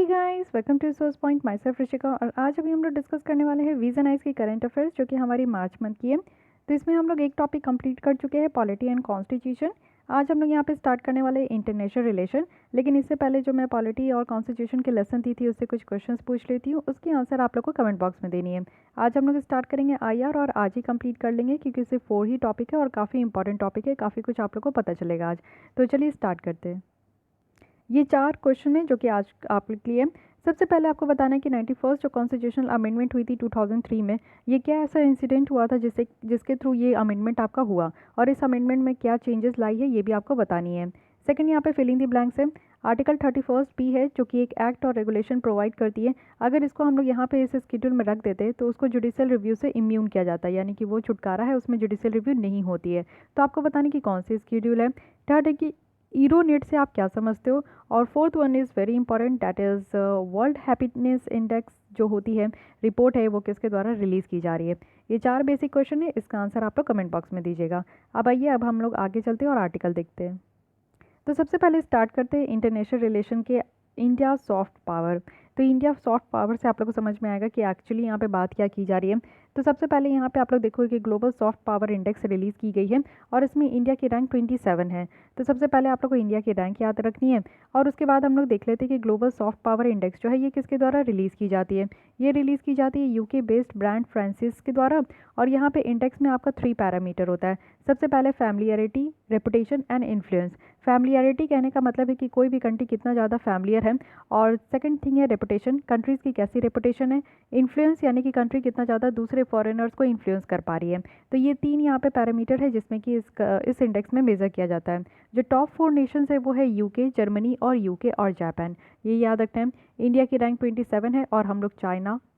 Hey guys, welcome to source point. Myself Rishika. और आज अभी हम लोग डिस्कस करने वाले हैं वीज़न आइज की करंट अफेयर्स, जो कि हमारी मार्च मंथ की है। तो इसमें हम लोग एक टॉपिक कंप्लीट कर चुके हैं, पॉलिटी एंड कॉन्स्टिट्यूशन। आज हम लोग यहाँ पे स्टार्ट करने वाले हैं इंटरनेशनल रिलेशन। लेकिन इससे पहले जो मैं पॉलिटी और कॉन्स्टिट्यूशन की लेसन दी थी, उससे कुछ क्वेश्चंस पूछ लेती हूँ, उसकी आंसर आप लोग को कमेंट बॉक्स में देनी है। आज हम लोग स्टार्ट करेंगे आईआर और आज ही कंप्लीट कर लेंगे, क्योंकि सिर्फ 4 ही टॉपिक है और काफ़ी इंपॉर्टेंट टॉपिक है, काफ़ी कुछ आप लोग को पता चलेगा आज। तो चलिए स्टार्ट करते हैं। ये 4 क्वेश्चन हैं जो कि आज आप लोग के लिए। सबसे पहले आपको बताना है कि 91st जो कॉन्स्टिट्यूशनल अमेंडमेंट हुई थी 2003 में, ये क्या ऐसा इंसिडेंट हुआ था जिसके थ्रू ये अमेंडमेंट आपका हुआ, और इस अमेंडमेंट में क्या चेंजेस लाई है, ये भी आपको बतानी है। सेकंड, यहाँ पे फिलिंग द ब्लैंक्स है। आर्टिकल 31 बी है, जो कि एक एक्ट और रेगुलेशन प्रोवाइड करती है। अगर इसको हम लोग यहाँ पे इस शेड्यूल में रख देते हैं तो उसको जुडिशियल रिव्यू से इम्यून किया जाता है, यानी कि वो छुटकारा है, उसमें जुडिशियल रिव्यू नहीं होती है। तो आपको बताने की कौन सी शेड्यूल है। थर्ड है कि ईरोनेट से आप क्या समझते हो। और fourth one is very important, that is world happiness index जो होती है, रिपोर्ट है, वो किसके द्वारा रिलीज़ की जा रही है। ये 4 बेसिक क्वेश्चन है, इसका आंसर आप लोग कमेंट बॉक्स में दीजिएगा। अब आइए, अब हम लोग आगे चलते हैं और आर्टिकल देखते हैं। तो सबसे पहले स्टार्ट करते हैं इंटरनेशनल रिलेशन के इंडिया सॉफ्ट पावर। तो इंडिया सॉफ्ट पावर से आप लोग को समझ में आएगा कि एक्चुअली यहाँ पे बात क्या की जा रही है। तो सबसे पहले यहाँ पे आप लोग देखोगे कि global soft power index release की गई है, और इसमें इंडिया की रैंक 27 है। तो सबसे पहले आप लोग को इंडिया की रैंक याद रखनी है, और उसके बाद हम लोग देख लेते हैं कि ग्लोबल सॉफ्ट पावर इंडेक्स जो है ये किसके द्वारा रिलीज़ की जाती है। ये रिलीज़ की जाती है यूके बेस्ड ब्रांड फ्रांसिस के द्वारा। और यहाँ पे इंडेक्स में आपका 3 पैरामीटर होता है। सबसे पहले familiarity, reputation and influence. Familiarity कहने का मतलब है कि कोई भी कंट्री कितना ज़्यादा फैमिलियर है, और सेकंड थिंग है रेपुटेशन, कंट्रीज़ की कैसी रेपुटेशन है। इन्फ्लुएंस यानी कि कंट्री कितना ज़्यादा दूसरे फॉरेनर्स को इन्फ्लुएंस कर पा रही है। तो ये 3 यहाँ पे पैरामीटर है जिसमें कि इस इंडेक्स में मेज़र किया जाता है। जो टॉप 4 नेशंस है वो है यूके, जर्मनी और जापान। ये याद रखना है। इंडिया की रैंक 27 है, और हम लोग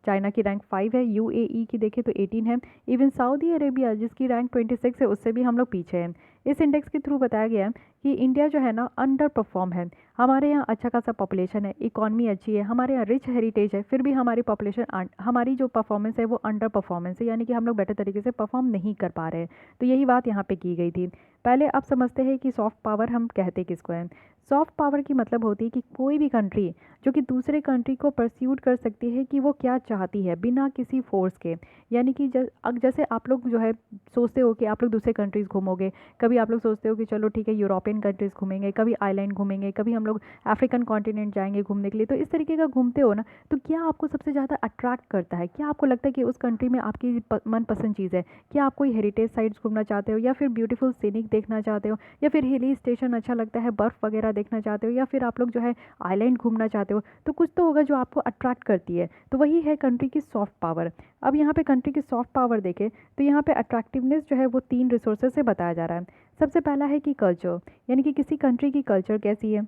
चाइना की रैंक 5 है, यूएई की देखें तो 18 है, इवन सऊदी अरेबिया जिसकी रैंक 26 है, उससे भी हम लोग पीछे हैं। इस इंडेक्स के थ्रू बताया गया है कि इंडिया जो है ना अंडर परफॉर्म है। हमारे यहाँ अच्छा खासा पॉपुलेशन है, इकॉनमी अच्छी है, हमारे यहाँ रिच हेरिटेज है, फिर भी हमारी पॉपुलेशन, हमारी जो परफॉर्मेंस है वो अंडर परफॉर्मेंस है, यानी कि हम लोग बेटर तरीके से परफॉर्म नहीं कर पा रहे हैं। तो यही बात यहाँ पे की गई थी। पहले आप समझते हैं कि सॉफ्ट पावर हम कहते किसको हैं। सॉफ्ट पावर की मतलब होती है कि कोई भी कंट्री जो कि दूसरे कंट्री को परस्यूट कर सकती है कि वो क्या चाहती है बिना किसी फोर्स के। यानी कि जैसे आप लोग जो है सोचते हो कि आप लोग दूसरे कंट्रीज़ घूमोगे, कभी आप लोग सोचते हो कि चलो ठीक है यूरोपियन कंट्रीज़ घूमेंगे, कभी आइलैंड घूमेंगे, कभी हम लोग अफ्रीकन कॉन्टिनेंट जाएंगे घूमने के लिए। तो इस तरीके का घूमते हो ना, तो क्या आपको सबसे ज़्यादा अट्रैक्ट करता है, क्या आपको लगता है कि उस कंट्री में आपकी मनपसंद चीज़ है। क्या आप कोई हेरिटेज साइट्स घूमना चाहते हो, या फिर ब्यूटीफुल सीनिक देखना चाहते हो, या फिर हिली स्टेशन अच्छा लगता है, बर्फ़ वगैरह देखना चाहते हो, या फिर आप लोग जो है आइलैंड घूमना चाहते हो। तो कुछ तो होगा जो आपको अट्रैक्ट करती है। तो वही है कंट्री की सॉफ्ट पावर। अब यहाँ पे कंट्री की सॉफ्ट पावर देखें तो यहाँ पे अट्रैक्टिवनेस जो है वो 3 रिसोर्सेज से बताया जा रहा है। सबसे पहला है कि कल्चर, यानी कि किसी कंट्री की कल्चर कैसी है,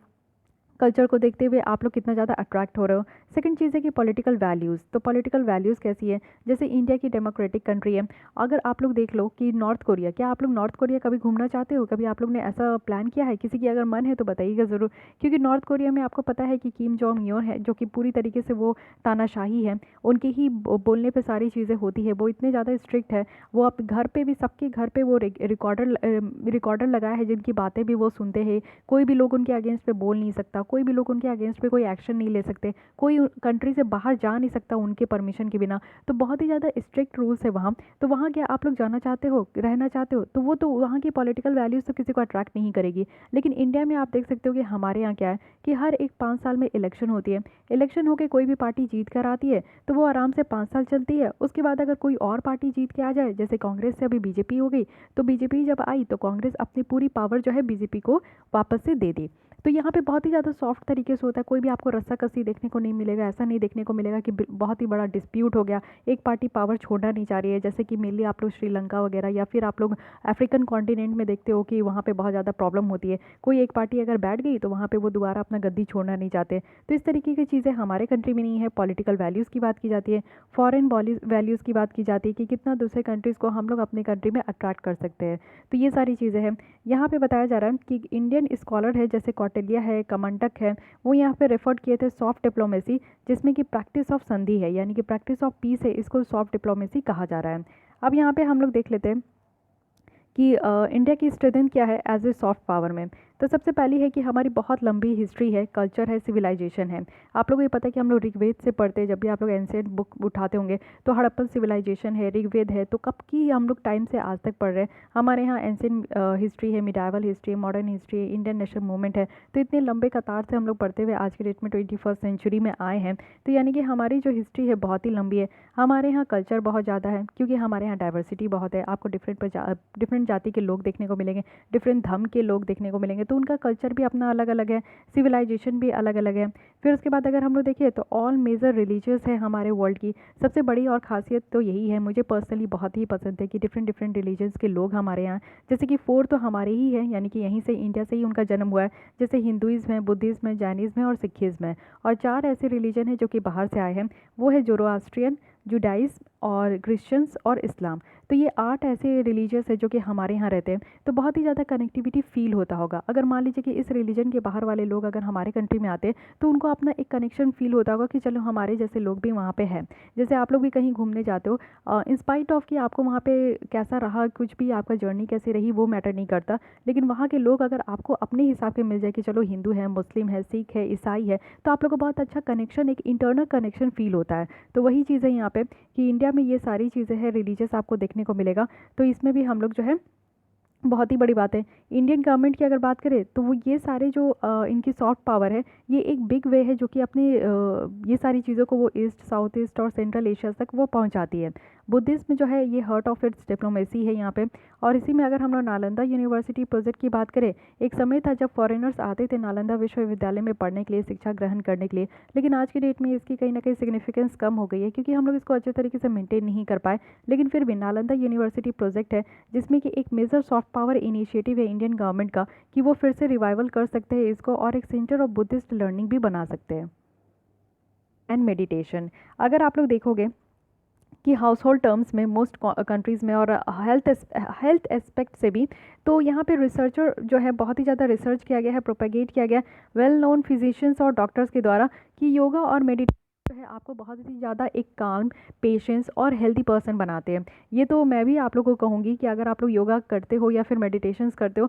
कल्चर को देखते हुए आप लोग कितना ज़्यादा अट्रैक्ट हो रहे हो। सेकंड चीज़ है कि पॉलिटिकल वैल्यूज़, तो पॉलिटिकल वैल्यूज़ कैसी है। जैसे इंडिया की डेमोक्रेटिक कंट्री है, अगर आप लोग देख लो कि नॉर्थ कोरिया, क्या आप लोग नॉर्थ कोरिया कभी घूमना चाहते हो, कभी आप लोग ने ऐसा प्लान किया है। किसी की अगर मन है तो बताइएगा ज़रूर, क्योंकि नॉर्थ कोरिया में आपको पता है कि किम जोंग यून है, जो कि पूरी तरीके से वो तानाशाही है, उनके ही बोलने पर सारी चीज़ें होती है, वो इतने ज़्यादा स्ट्रिक्ट है। वो अब घर पर भी, सबके घर पर वो रिकॉर्डर लगाया है, जिनकी बातें भी वो सुनते हैं। कोई भी लोग उनके अगेंस्ट पे बोल नहीं सकता, कोई भी लोग उनके अगेंस्ट पे कोई एक्शन नहीं ले सकते, कोई कंट्री से बाहर जा नहीं सकता उनके परमिशन के बिना। तो बहुत ही ज़्यादा स्ट्रिक्ट रूल्स है वहाँ। तो वहाँ क्या आप लोग जाना चाहते हो, रहना चाहते हो, तो वो तो वहाँ की पॉलिटिकल वैल्यूज़ तो किसी को अट्रैक्ट नहीं करेगी। लेकिन इंडिया में आप देख सकते हो कि हमारे यहाँ क्या है कि हर एक 5 साल में इलेक्शन होती है। इलेक्शन होकर कोई भी पार्टी जीत कर आती है तो वो आराम से 5 साल चलती है। उसके बाद अगर कोई और पार्टी जीत के आ जाए, जैसे कांग्रेस से अभी बीजेपी हो गई, तो बीजेपी जब आई तो कांग्रेस अपनी पूरी पावर जो है बीजेपी को वापस से दे दी। तो यहाँ पे बहुत ही ज़्यादा सॉफ्ट तरीके से होता है, कोई भी आपको रस्साकसी देखने को नहीं मिलेगा। ऐसा नहीं देखने को मिलेगा कि बहुत ही बड़ा डिस्प्यूट हो गया, एक पार्टी पावर छोड़ना नहीं चाह रही है, जैसे कि मेनली आप लोग श्रीलंका वगैरह या फिर आप लोग अफ्रीकन कॉन्टिनेंट में देखते हो कि वहाँ पे बहुत ज़्यादा प्रॉब्लम होती है। कोई एक पार्टी अगर बैठ गई तो वहाँ पे वो दोबारा अपना गद्दी छोड़ना नहीं चाहते। तो इस तरीके की चीज़ें हमारे कंट्री में नहीं है। पॉलिटिकल वैल्यूज़ की बात की जाती है, फॉरेन वैल्यूज़ की बात की जाती है कि कितना दूसरे कंट्रीज़ को हम लोग अपने कंट्री में अट्रैक्ट कर सकते हैं। तो ये सारी चीज़ें हैं। यहाँ पे बताया जा रहा है कि इंडियन स्कॉलर है, जैसे कौटिल्य है, कमंडक है, वो यहाँ पे रेफर किए थे सॉफ्ट डिप्लोमेसी, जिसमें कि प्रैक्टिस ऑफ संधि है, यानी कि प्रैक्टिस ऑफ पीस है, इसको सॉफ्ट डिप्लोमेसी कहा जा रहा है। अब यहाँ पे हम लोग देख लेते हैं कि इंडिया की स्ट्रेंथ क्या है एज ए सॉफ्ट पावर में। तो सबसे पहली है कि हमारी बहुत लंबी हिस्ट्री है, कल्चर है, सिविलाइजेशन है। आप लोगों को ये पता है कि हम लोग ऋग्वेद से पढ़ते हैं, जब भी आप लोग एंशिएंट बुक उठाते होंगे तो हड़प्पन सिविलाइजेशन है, ऋग्वेद है, तो कब की हम लोग टाइम से आज तक पढ़ रहे हैं। हमारे यहाँ एंशिएंट हिस्ट्री है, medieval history, modern history, Indian national movement है। तो इतने लंबे कतार से हम लोग पढ़ते हुए आज के डेट में 21st सेंचुरी में आए हैं। तो यानी कि हमारी जो हिस्ट्री है बहुत ही लंबी है। हमारे यहाँ कल्चर बहुत ज़्यादा है, क्योंकि हमारे यहाँ डाइवर्सिटी बहुत है। आपको डिफरेंट जाति के लोग देखने को मिलेंगे, डिफरेंट धर्म के लोग देखने को मिलेंगे, तो उनका कल्चर भी अपना अलग अलग है, सिविलाइजेशन भी अलग अलग है। फिर उसके बाद अगर हम लोग देखें तो ऑल मेजर रिलीजियस है हमारे वर्ल्ड की। सबसे बड़ी और ख़ासियत तो यही है, मुझे पर्सनली बहुत ही पसंद है कि डिफरेंट डिफरेंट रिलीजन्स के लोग हमारे यहाँ, जैसे कि 4 तो हमारे ही हैं, यानी कि यहीं से इंडिया से ही उनका जन्म हुआ है। जैसे हिंदुइज़्म है, बुद्धिज़्म है, जैनिज़्म है और सिखिज़्म है। और 4 ऐसे रिलीजन हैं जो कि बाहर से आए हैं, वो है जोरोआस्ट्रियन, जुडाइज़्म और क्रिश्चियंस और इस्लाम। तो ये 8 ऐसे रिलीजियस है जो कि हमारे यहाँ रहते हैं। तो बहुत ही ज़्यादा कनेक्टिविटी फील होता होगा। अगर मान लीजिए कि इस रिलीजन के बाहर वाले लोग अगर हमारे कंट्री में आते हैं तो उनको अपना एक कनेक्शन फील होता होगा कि चलो हमारे जैसे लोग भी वहाँ पे हैं। जैसे आप लोग भी कहीं घूमने जाते हो, इंस्पाइट ऑफ कि आपको वहाँ पे कैसा रहा, कुछ भी आपका जर्नी कैसी रही वो मैटर नहीं करता, लेकिन वहाँ के लोग अगर आपको अपने हिसाब के मिल जाए कि चलो हिंदू है, मुस्लिम है, सिख है, ईसाई है, तो आप लोग को बहुत अच्छा कनेक्शन, एक इंटरनल कनेक्शन फील होता है। तो वही चीज़ है यहाँ पे कि इंडिया में ये सारी चीज़ें हैं, रिलीजियस आपको देखने को मिलेगा। तो इसमें भी हम लोग जो है, बहुत ही बड़ी बात है। इंडियन गवर्नमेंट की अगर बात करें तो वो ये सारे जो इनकी सॉफ्ट पावर है, ये एक बिग वे है जो कि अपने ये सारी चीज़ों को वो ईस्ट, साउथ ईस्ट और सेंट्रल एशिया तक वो पहुंचाती है। बुद्धिज्म जो है ये हार्ट ऑफ इट्स डिप्लोमेसी है यहाँ पे। और इसी में अगर हम लोग नालंदा यूनिवर्सिटी प्रोजेक्ट की बात करें, एक समय था जब फॉरेनर्स आते थे नालंदा विश्वविद्यालय में पढ़ने के लिए, शिक्षा ग्रहण करने के लिए, लेकिन आज की डेट में इसकी कहीं ना कहीं सिग्निफिकेंस कम हो गई है, क्योंकि हम लोग इसको अच्छे तरीके से मेंटेन नहीं कर पाए। लेकिन फिर भी नालंदा यूनिवर्सिटी प्रोजेक्ट है जिसमें कि एक मेजर सॉफ्ट पावर इनिशिएटिव है इंडियन गवर्नमेंट का, कि वो फिर से रिवाइवल कर सकते हैं इसको और एक सेंटर ऑफ बुद्धिस्ट लर्निंग भी बना सकते हैं। एंड मेडिटेशन, अगर आप लोग देखोगे कि हाउस होल्ड टर्म्स में मोस्ट कंट्रीज़ में और हेल्थ एस्पेक्ट से भी, तो यहाँ पे रिसर्चर जो है बहुत ही ज़्यादा रिसर्च किया गया है, प्रोपेगेट किया गया वेल नोन फिजिशियंस और डॉक्टर्स के द्वारा कि योगा और मेडिटेशन जो है आपको बहुत ही ज़्यादा एक काम, पेशेंस और हेल्दी पर्सन बनाते हैं। ये तो मैं भी आप लोगों को कहूँगी कि अगर आप लोग योगा करते हो या फिर मेडिटेशंस करते हो,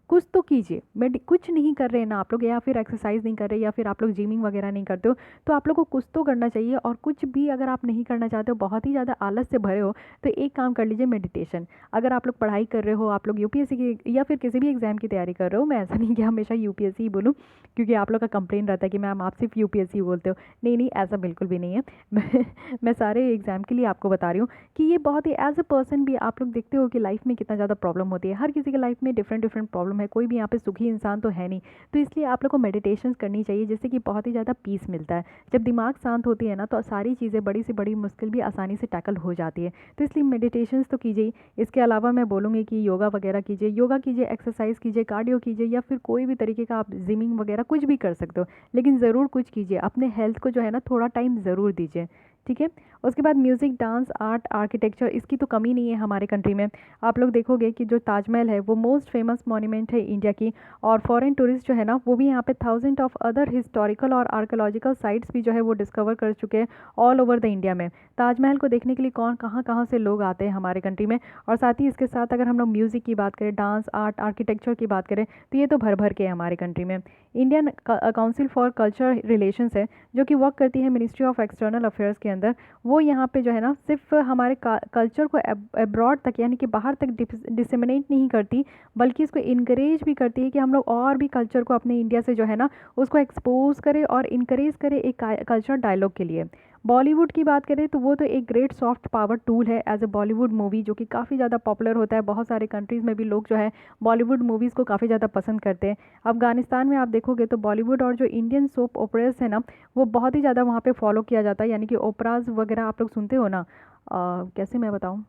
कुछ तो कीजिए। कुछ नहीं कर रहे हैं ना आप लोग, या फिर एक्सरसाइज नहीं कर रहे, या फिर आप लोग जिमिंग वगैरह नहीं करते हो, तो आप लोग को कुछ तो करना चाहिए। और कुछ भी अगर आप नहीं करना चाहते हो, बहुत ही ज़्यादा आलस से भरे हो, तो एक काम कर लीजिए, मेडिटेशन। अगर आप लोग पढ़ाई कर रहे हो, आप लोग यूपीएससी की या फिर किसी भी एग्जाम की तैयारी कर रहे हो, मैं ऐसा नहीं कि हमेशा यूपीएससी ही बोलूँ, क्योंकि आप लोग का कंप्लेन रहता है कि मैम आप सिर्फ यूपीएससी बोलते हो। नहीं नहीं, ऐसा बिल्कुल भी नहीं है। मैं सारे एग्ज़ाम के लिए आपको बता रही हूँ कि ये बहुत ही एज अ पर्सन भी आप लोग देखते हो कि लाइफ में कितना ज़्यादा प्रॉब्लम होती है। हर किसी के लाइफ में डिफरेंट डिफरेंट प्रॉब्लम है, कोई भी यहाँ पे सुखी इंसान तो है नहीं। तो इसलिए आप लोग को मेडिटेशन करनी चाहिए, जिससे कि बहुत ही ज़्यादा पीस मिलता है। जब दिमाग शांत होती है ना, तो सारी चीज़ें, बड़ी से बड़ी मुश्किल भी आसानी से टैकल हो जाती है। तो इसलिए मेडिटेशंस तो कीजिए। इसके अलावा मैं बोलूँगी कि योगा वगैरह कीजिए, योगा कीजिए, एक्सरसाइज कीजिए, कार्डियो कीजिए, या फिर कोई भी तरीके का आप जिमिंग वगैरह कुछ भी कर सकते हो, लेकिन ज़रूर कुछ कीजिए। अपने हेल्थ को जो है ना थोड़ा टाइम ज़रूर दीजिए, ठीक है। उसके बाद म्यूज़िक, डांस, आर्ट, आर्किटेक्चर, इसकी तो कमी नहीं है हमारे कंट्री में। आप लोग देखोगे कि जो ताजमहल है वो मोस्ट फेमस मॉन्यूमेंट है इंडिया की, और फॉरेन टूरिस्ट जो है ना वो भी यहाँ पे थाउजेंड ऑफ अदर हिस्टोरिकल और आर्कोलॉजिकल साइट्स भी जो है वो डिस्कवर कर चुके हैं ऑल ओवर द इंडिया में। ताजमहल को देखने के लिए कौन कहाँ कहाँ से लोग आते हैं हमारे कंट्री में। और साथ ही इसके साथ अगर हम लोग म्यूज़िक की बात करें, डांस, आर्ट, आर्किटेक्चर की बात करें, तो ये तो भर भर के है हमारे कंट्री में। Indian council for culture relations है, जो कि वर्क करती है मिनिस्ट्री ऑफ एक्सटर्नल अफेयर्स के अंदर। वो यहाँ पे जो है ना सिर्फ हमारे कल्चर को अब्रॉड तक, यानी कि बाहर तक डिसेमिनेट नहीं करती, बल्कि इसको इनकरेज भी करती है कि हम लोग और भी कल्चर को अपने इंडिया से जो है ना उसको एक्सपोज करें और इनकरेज करें एक कल्चर डायलॉग के लिए। बॉलीवुड की बात करें तो वो तो एक ग्रेट सॉफ्ट पावर टूल है एज ए बॉलीवुड मूवी, जो कि काफ़ी ज़्यादा पॉपुलर होता है। बहुत सारे कंट्रीज़ में भी लोग जो है बॉलीवुड मूवीज़ को काफ़ी ज़्यादा पसंद करते हैं। अफगानिस्तान में आप देखोगे तो बॉलीवुड और जो इंडियन सोप ओपरास है ना, वो बहुत ही ज़्यादा वहाँ पे फॉलो किया जाता है। यानी कि ओपराज वगैरह आप लोग सुनते हो ना, कैसे मैं बताऊँ,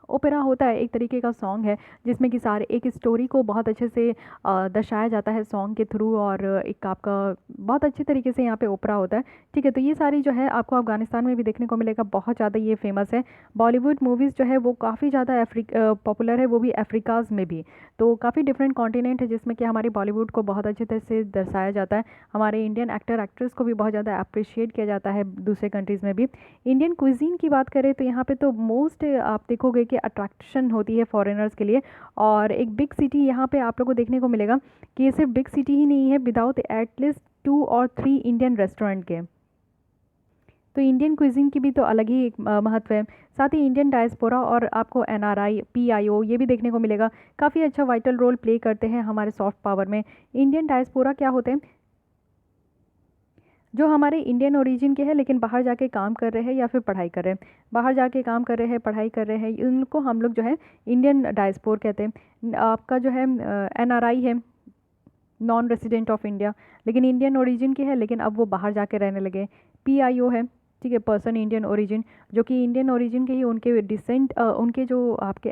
ओपेरा होता है एक तरीके का सॉन्ग है, जिसमें कि सारे एक स्टोरी को बहुत अच्छे से दर्शाया जाता है सॉन्ग के थ्रू, और एक आपका बहुत अच्छे तरीके से यहाँ पे ओपेरा होता है, ठीक है। तो ये सारी जो है आपको अफगानिस्तान में भी देखने को मिलेगा, बहुत ज़्यादा ये फेमस है। बॉलीवुड मूवीज़ जो है वो काफ़ी ज़्यादा पॉपुलर है, वो भी अफ्रीकाज़ में भी। तो काफ़ी डिफरेंट कॉन्टिनेंट है जिसमें कि हमारी बॉलीवुड को बहुत अच्छे तरह से दर्शाया जाता है। हमारे इंडियन एक्टर एक्ट्रेस को भी बहुत ज़्यादा अप्रिशिएट किया जाता है दूसरे कंट्रीज़ में भी। इंडियन क्विजीन की बात करें तो यहाँ पे तो मोस्ट आप देखोगे की अट्रैक्शन होती है फॉरेनर्स के लिए। और एक बिग सिटी यहाँ पे आप लोग को देखने को मिलेगा कि ये सिर्फ बिग सिटी ही नहीं है, विदाउट एटलीस्ट 2 और 3 इंडियन रेस्टोरेंट के। तो इंडियन क्विजिन की भी तो अलग ही एक महत्व है। साथ ही इंडियन डायस्पोरा और आपको एनआरआई, पीआईओ ये भी देखने को मिलेगा, काफ़ी अच्छा वाइटल रोल प्ले करते हैं हमारे सॉफ्ट पावर में। इंडियन डायस्पोरा क्या होते हैं, जो हमारे इंडियन ओरिजिन के हैं लेकिन बाहर जाके काम कर रहे हैं या फिर पढ़ाई कर रहे हैं, बाहर जाके काम कर रहे हैं, पढ़ाई कर रहे हैं, उनको हम लोग जो है इंडियन डायस्पोर कहते हैं। आपका जो है एनआरआई है, नॉन रेसिडेंट ऑफ इंडिया, लेकिन इंडियन ओरिजिन के हैं लेकिन अब वो बाहर जाके रहने लगे। पीआईओ है, ठीक है, पर्सन इंडियन ओरिजिन, जो कि इंडियन ओरिजिन के ही उनके डिसेंट उनके जो आपके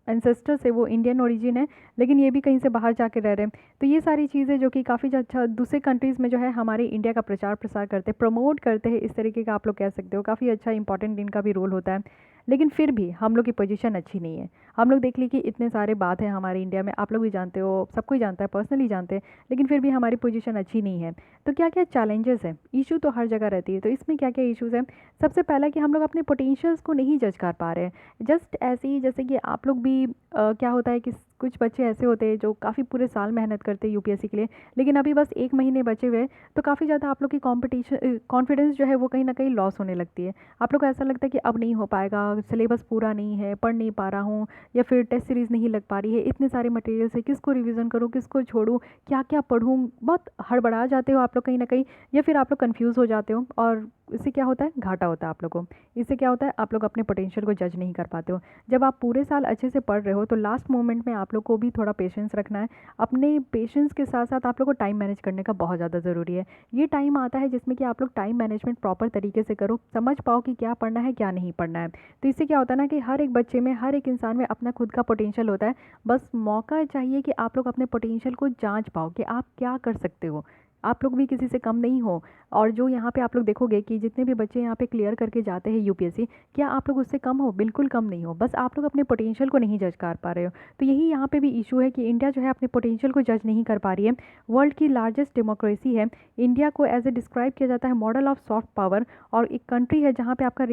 एंसेस्टर्स है वो इंडियन ओरिजिन है, लेकिन ये भी कहीं से बाहर जाके रह रहे हैं। तो ये सारी चीज़ें जो कि काफ़ी अच्छा दूसरे कंट्रीज़ में जो है हमारे इंडिया का प्रचार प्रसार करते हैं, प्रमोट करते हैं, इस तरीके का आप लोग कह सकते हो, काफ़ी अच्छा इंपॉर्टेंट इनका भी रोल होता है। लेकिन फिर भी हम लोग की पोजीशन अच्छी नहीं है। हम लोग देख ली कि इतने सारे बात है हमारे इंडिया में, आप लोग भी जानते हो, सब कोई जानता है, पर्सनली जानते हैं, लेकिन फिर भी हमारी पोजीशन अच्छी नहीं है। तो क्या क्या चैलेंजेस हैं, इशू तो हर जगह रहती है, तो इसमें क्या क्या इशूज़ हैं। सबसे पहला कि हम लोग अपने पोटेंशियल्स को नहीं जज कर पा रहे हैं। जस्ट ऐसे ही जैसे कि आप लोग भी क्या होता है कि कुछ बच्चे ऐसे होते हैं जो काफ़ी पूरे साल मेहनत करते हैं यूपीएससी के लिए, लेकिन अभी बस 1 महीने बचे हुए हैं, तो काफ़ी ज़्यादा आप लोग की कॉन्फिडेंस जो है वो कहीं ना कहीं लॉस होने लगती है। आप लोग को ऐसा लगता है कि अब नहीं हो पाएगा, सिलेबस पूरा नहीं है, पढ़ नहीं पा रहा हूँ, या फिर टेस्ट सीरीज़ नहीं लग पा रही है, इतने सारे मटेरियल है, किसको रिवीजन करूँ, किसको छोड़ूँ, क्या क्या पढ़ूँ, बहुत हड़बड़ा जाते हो आप लोग कहीं ना कहीं, या फिर आप लोग कन्फ्यूज़ हो जाते हो। और इससे क्या होता है, घाटा होता है आप लोग को। इससे क्या होता है, आप लोग अपने पोटेंशियल को जज नहीं कर पाते हो। जब आप पूरे साल अच्छे से पढ़ रहे हो तो लास्ट मोमेंट में आप लोग को भी थोड़ा पेशेंस रखना है। अपने पेशेंस के साथ साथ आप लोग को टाइम मैनेज करने का बहुत ज़्यादा ज़रूरी है। ये टाइम आता है जिसमें कि आप लोग टाइम मैनेजमेंट प्रॉपर तरीके से करो, समझ पाओ कि क्या पढ़ना है क्या नहीं पढ़ना है। तो इससे क्या होता है ना कि हर एक बच्चे में, हर एक इंसान में अपना खुद का पोटेंशियल होता है, बस मौका चाहिए कि आप लोग अपने पोटेंशियल को जांच पाओ कि आप क्या कर सकते हो। आप लोग भी किसी से कम नहीं हो। और जो यहाँ पे आप लोग देखोगे कि जितने भी बच्चे यहाँ पे क्लियर करके जाते हैं यूपीएससी, क्या आप लोग उससे कम हो? बिल्कुल कम नहीं हो, बस आप लोग अपने पोटेंशियल को नहीं जज कर पा रहे हो। तो यही यहाँ पे भी इशू है कि इंडिया जो है अपने पोटेंशियल को जज नहीं कर पा रही है। वर्ल्ड की लार्जेस्ट डेमोक्रेसी है, इंडिया को एज ए डिस्क्राइब किया जाता है मॉडल ऑफ सॉफ्ट पावर, और एक कंट्री है जहाँ पे आपका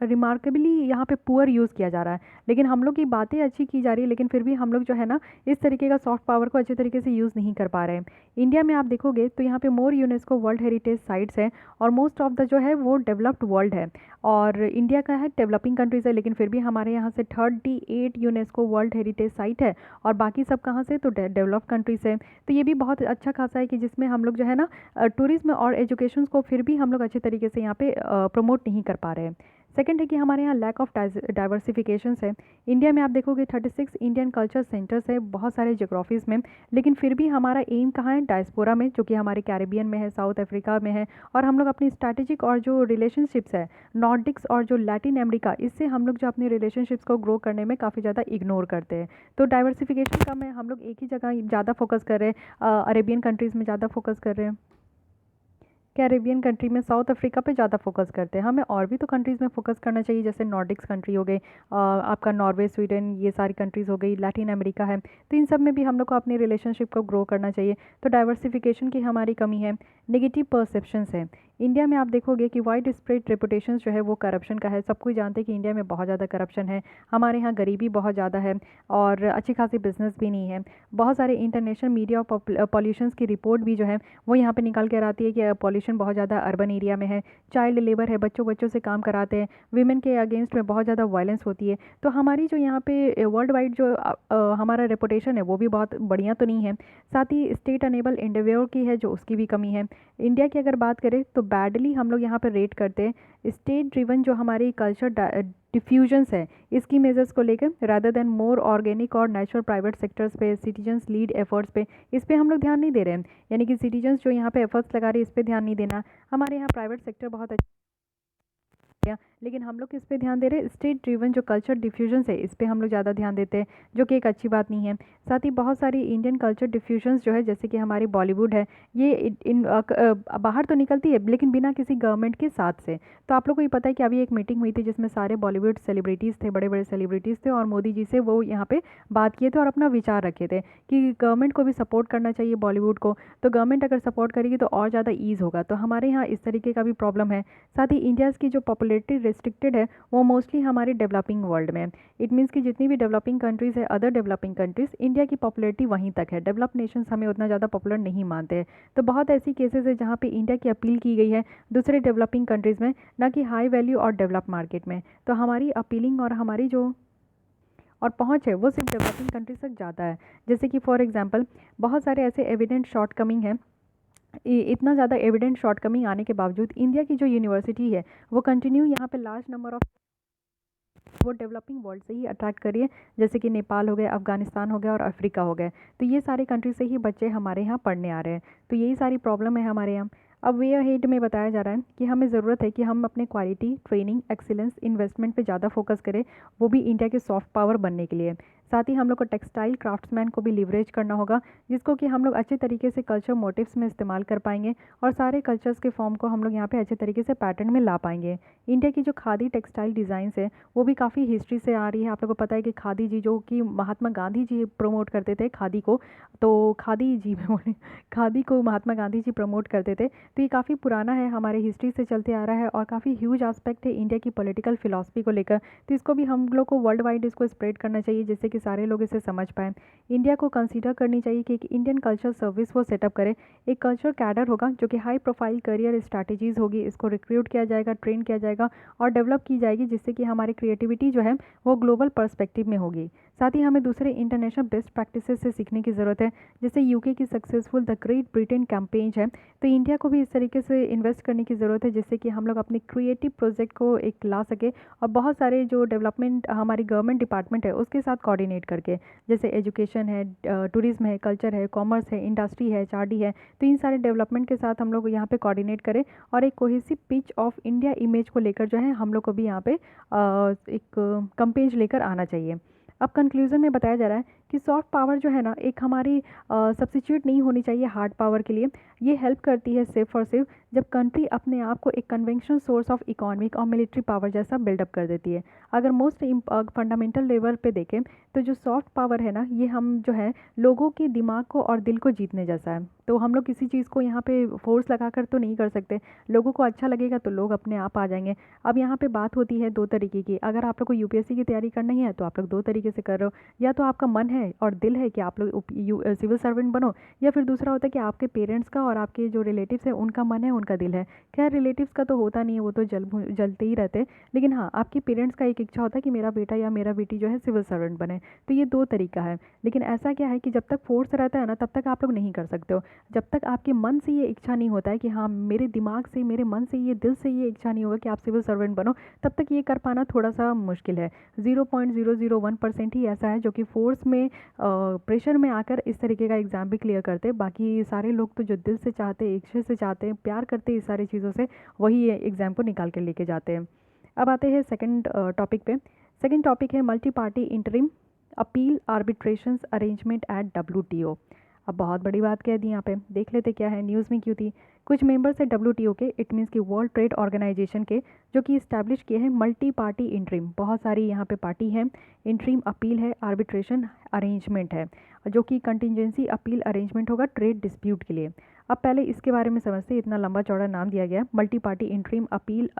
रिमार्केबली यहाँ पे पुअर यूज़ किया जा रहा है। लेकिन हम लोग की बातें अच्छी की जा रही है, लेकिन फिर भी हम लोग जो है ना इस तरीके का सॉफ्ट पावर को अच्छे तरीके से यूज़ नहीं कर पा रहे हैं। इंडिया में आप देखोगे तो यहाँ पे मोर यूनेस्को वर्ल्ड हेरिटेज साइट्स है, और मोस्ट ऑफ द जो है वो डेवलप्ड वर्ल्ड है, और इंडिया का है डेवलपिंग कंट्रीज़ है, लेकिन फिर भी हमारे यहाँ से 38 यूनेस्को वर्ल्ड हेरिटेज साइट है, और बाकी सब कहाँ से, तो डेवलप्ड कंट्रीज़ है। तो ये भी बहुत अच्छा खासा है कि जिसमें हम लोग जो है ना टूरिज्म और एजुकेशन को फिर भी हम लोग अच्छे तरीके से यहाँ पे प्रमोट नहीं कर पा रहे हैं। सेकंड है कि हमारे यहाँ लैक ऑफ डाइवर्सिफिकेशंस है। इंडिया में आप देखोगे 36 इंडियन कल्चर सेंटर्स है बहुत सारे जोग्राफीज़ में, लेकिन फिर भी हमारा एम कहाँ है, डायस्पोरा में, जो कि हमारे कैरिबियन में है, साउथ अफ्रीका में है। और हम लोग अपनी स्ट्रैटेजिक और जो रिलेशनशिप्स है नॉर्डिक्स और जो लैटिन अमेरिका, इससे हम लोग जो अपनी रिलेशनशिप्स को ग्रो करने में काफ़ी ज़्यादा इग्नोर करते हैं। तो डाइवर्सिफिकेशन का में हम लोग एक ही जगह ज़्यादा फोकस कर रहे हैं, अरेबियन कंट्रीज़ में ज़्यादा फोकस कर रहे हैं, कैरेबियन कंट्री में साउथ अफ्रीका पे ज़्यादा फोकस करते हैं। हमें और भी तो कंट्रीज़ में फोकस करना चाहिए, जैसे नॉर्डिक्स कंट्री हो गई, आपका नॉर्वे, स्वीडन, ये सारी कंट्रीज़ हो गई, लैटिन अमेरिका है, तो इन सब में भी हम लोग को अपनी रिलेशनशिप को ग्रो करना चाहिए। तो डाइवर्सिफिकेशन की हमारी कमी है। नेगेटिव परसेप्शंस है, इंडिया में आप देखोगे कि वाइड स्प्रेड रेपुटेशन जो है वो करप्शन का है। सब कोई जानते हैं कि इंडिया में बहुत ज़्यादा करप्शन है, हमारे यहाँ गरीबी बहुत ज़्यादा है, और अच्छी खासी बिजनेस भी नहीं है। बहुत सारे इंटरनेशनल मीडिया पॉल्यूशंस की रिपोर्ट भी जो है वो यहाँ पे निकाल कर आती है कि पॉल्यूशन बहुत ज़्यादा अर्बन एरिया में है, चाइल्ड लेबर है, बच्चों बच्चों से काम कराते हैं, वीमेन के अगेंस्ट में बहुत ज़्यादा वायलेंस होती है। तो हमारी जो यहाँ पे वर्ल्ड वाइड जो हमारा रेपुटेशन है वो भी बहुत बढ़िया तो नहीं है। साथ ही स्टेट अनेबल इंडिविजुअल की है जो, उसकी भी कमी है। इंडिया की अगर बात करें तो बैडली हम लोग यहाँ पर रेट करते हैं स्टेट ड्रिवन जो हमारी कल्चर डिफ्यूजन्स है इसकी मेजर्स को लेकर, रादर देन मोर ऑर्गेनिक और नेचुरल प्राइवेट सेक्टर्स पे, सिटीजन्स लीड एफर्ट्स पे, इस पे हम लोग ध्यान नहीं दे रहे हैं। यानी कि सिटीजन्स जो यहाँ पे एफर्ट्स लगा रहे हैं इस पे ध्यान नहीं देना। हमारे यहाँ प्राइवेट सेक्टर बहुत अच्छा, लेकिन हम लोग किस पे ध्यान दे रहे हैं, स्टेट ड्रिवन जो कल्चर डिफ्यूजन्स है इस पे हम लोग ज़्यादा ध्यान देते हैं, जो कि एक अच्छी बात नहीं है। साथ ही बहुत सारी इंडियन कल्चर डिफ्यूजन्स जो है, जैसे कि हमारी बॉलीवुड है, ये बाहर तो निकलती है लेकिन बिना किसी गवर्नमेंट के साथ से। तो आप लोग को ये पता है कि अभी एक मीटिंग हुई थी जिसमें सारे बॉलीवुड सेलिब्रिटीज़ थे, बड़े बड़े सेलिब्रिटीज़ थे, और मोदी जी से वो यहाँ पे बात किए थे और अपना विचार रखे थे कि गवर्नमेंट को भी सपोर्ट करना चाहिए बॉलीवुड को। तो गवर्नमेंट अगर सपोर्ट करेगी तो और ज़्यादा ईज़ होगा। तो हमारे यहाँ इस तरीके का भी प्रॉब्लम है। साथ ही इंडियाज़ की जो पॉपुलेरिटी रिस्ट्रिक्टेड है वो मोस्टली हमारे डेवलपिंग वर्ल्ड में है। इट मीन्स कि जितनी भी डेवलपिंग कंट्रीज़ है, अदर डेवलपिंग कंट्रीज़, इंडिया की पॉपुलैरिटी वहीं तक है। डेवलप नेशंस हमें उतना ज़्यादा पॉपुलर नहीं मानते हैं। तो बहुत ऐसी केसेस है जहाँ पे इंडिया की अपील की गई है दूसरे डेवलपिंग कंट्रीज़ में, ना कि हाई वैल्यू और डेवलप मार्केट में। तो हमारी अपीलिंग और हमारी जो और पहुंच है वो सिर्फ डेवलपिंग कंट्रीज तक ज़्यादा है। जैसे कि फॉर एग्जांपल बहुत सारे ऐसे एविडेंट शॉर्टकमिंग हैं। इतना ज़्यादा एविडेंट शॉर्टकमिंग आने के बावजूद इंडिया की जो यूनिवर्सिटी है वो कंटिन्यू यहाँ पे लार्ज नंबर ऑफ वो डेवलपिंग वर्ल्ड से ही अट्रैक्ट करिए, जैसे कि नेपाल हो गया, अफगानिस्तान हो गया और अफ्रीका हो गया। तो ये सारे कंट्री से ही बच्चे हमारे यहाँ पढ़ने आ रहे हैं। तो यही सारी प्रॉब्लम है हमारे यहाँ। अब वे अहेड में बताया जा रहा है कि हमें ज़रूरत है कि हम अपने क्वालिटी, ट्रेनिंग, एक्सीलेंस, इन्वेस्टमेंट पे ज़्यादा फोकस करें, वो भी इंडिया के सॉफ्ट पावर बनने के लिए। साथ ही हम लोग को टेक्सटाइल क्राफ्ट्समैन को भी लिवरेज करना होगा, जिसको कि हम लोग अच्छे तरीके से कल्चर मोटिव्स में इस्तेमाल कर पाएंगे और सारे कल्चर्स के फॉर्म को हम लोग यहाँ पे अच्छे तरीके से पैटर्न में ला पाएंगे। इंडिया की जो खादी टेक्सटाइल डिज़ाइंस है वो भी काफ़ी हिस्ट्री से आ रही है। आप लोगों को पता है कि खादी जी जो कि महात्मा गांधी जी प्रमोट करते थे खादी को, तो खादी जी में बोले खादी को महात्मा गांधी जी प्रमोट करते थे। तो ये काफ़ी पुराना है, हमारे हिस्ट्री से चलते आ रहा है और काफ़ी ह्यूज एस्पेक्ट है इंडिया की पॉलिटिकल फिलॉसफी को लेकर। तो इसको भी हम लोग को वर्ल्ड वाइड इसको स्प्रेड करना चाहिए, जिससे कि सारे लोग इसे समझ पाएँ। इंडिया को कंसीडर करनी चाहिए कि एक इंडियन कल्चर सर्विस वो सेटअप करे। एक कल्चर कैडर होगा जो कि हाई प्रोफाइल करियर स्ट्रैटेजीज़ होगी, इसको रिक्रूट किया जाएगा, ट्रेन किया जाएगा और डेवलप की जाएगी, जिससे कि हमारी क्रिएटिविटी जो है वो ग्लोबल पर्सपेक्टिव में होगी। साथ ही हमें दूसरे इंटरनेशनल बेस्ट प्रैक्टिसेस से सीखने की ज़रूरत है, जैसे यूके की successful the great Britain campaign है। तो इंडिया को भी इस तरीके से इन्वेस्ट करने की ज़रूरत है, जिससे कि हम लोग अपने क्रिएटिव प्रोजेक्ट को एक ला सके और बहुत सारे जो डेवलपमेंट हमारी गवर्नमेंट डिपार्टमेंट है उसके साथ कोऑर्डिनेट करके, जैसे एजुकेशन है, टूरिज्म है, कल्चर है, कॉमर्स है, इंडस्ट्री है, चार्डी है। तो इन सारे डेवलपमेंट के साथ हम लोग यहाँ पे कोऑर्डिनेट करें और एक cohesive pitch of India image को लेकर जो है हम लोग को भी यहाँ पे एक कंपेज लेकर आना चाहिए। अब कंक्लूज़न में बताया जा रहा है कि सॉफ्ट पावर जो है ना एक हमारी सब्स्टिट्यूट नहीं होनी चाहिए हार्ड पावर के लिए। ये हेल्प करती है सिर्फ और सिर्फ जब कंट्री अपने आप को एक कन्वेंशनल सोर्स ऑफ इकोनॉमिक और मिलिट्री पावर जैसा बिल्डअप कर देती है। अगर मोस्ट फंडामेंटल लेवल पे देखें तो जो सॉफ्ट पावर है ना ये हम जो है लोगों के दिमाग को और दिल को जीतने जैसा है। तो हम लोग किसी चीज़ को यहाँ पे फोर्स लगा कर तो नहीं कर सकते, लोगों को अच्छा लगेगा तो लोग अपने आप आ जाएंगे। अब यहाँ पे बात होती है दो तरीके की। अगर आप लोग को यूपीएससी की तैयारी करनी है तो आप लोग दो तरीके से कर रहे हो, या तो आपका मन है और दिल है कि आप लोग सिविल सर्वेंट बनो, या फिर दूसरा होता है कि आपके पेरेंट्स का और आपके जो रिलेटिव्स हैं उनका मन है, उनका दिल है। खैर रिलेटिव्स का तो होता नहीं है, वो तो जलते ही रहते हैं, लेकिन हाँ आपके पेरेंट्स का एक इच्छा होता है कि मेरा बेटा या मेरा बेटी जो है सिविल सर्वेंट बने। तो ये दो तरीका है। लेकिन ऐसा क्या है कि जब तक फोर्स रहता है ना तब तक आप लोग नहीं कर सकते हो। जब तक आपके मन से ये इच्छा नहीं होता है कि हाँ मेरे दिमाग से, मेरे मन से, ये दिल से ये इच्छा नहीं होगा कि आप सिविल सर्वेंट बनो, तब तक ये कर पाना थोड़ा सा मुश्किल है। 0.001% ही ऐसा है जो कि फोर्स में प्रेशर में आकर इस तरीके का एग्ज़ाम भी क्लियर करते। बाकी सारे लोग तो जो दिल से चाहते, इच्छा से चाहते हैं, प्यार करते हैं इस सारी चीज़ों से, वही एग्ज़ाम को निकाल कर लेके जाते हैं। अब आते हैं सेकंड टॉपिक पे। सेकंड टॉपिक है multi party interim appeal arbitrations arrangement at WTO। अब बहुत बड़ी बात कह दी यहाँ पे, देख लेते क्या है, न्यूज़ में क्यों थी। कुछ मेंबर्स है WTO के, इट मीन्स कि वर्ल्ड ट्रेड ऑर्गेनाइजेशन के, जो कि इस्टेब्लिश किए हैं मल्टी पार्टी इंटरिम। बहुत सारी यहाँ पे पार्टी है, इंटरिम अपील है, आर्बिट्रेशन अरेंजमेंट है, जो कि कंटिजेंसी अपील अरेंजमेंट होगा ट्रेड डिस्प्यूट के लिए। अब पहले इसके बारे में समझते, इतना लंबा चौड़ा नाम दिया गया multi party interim appeal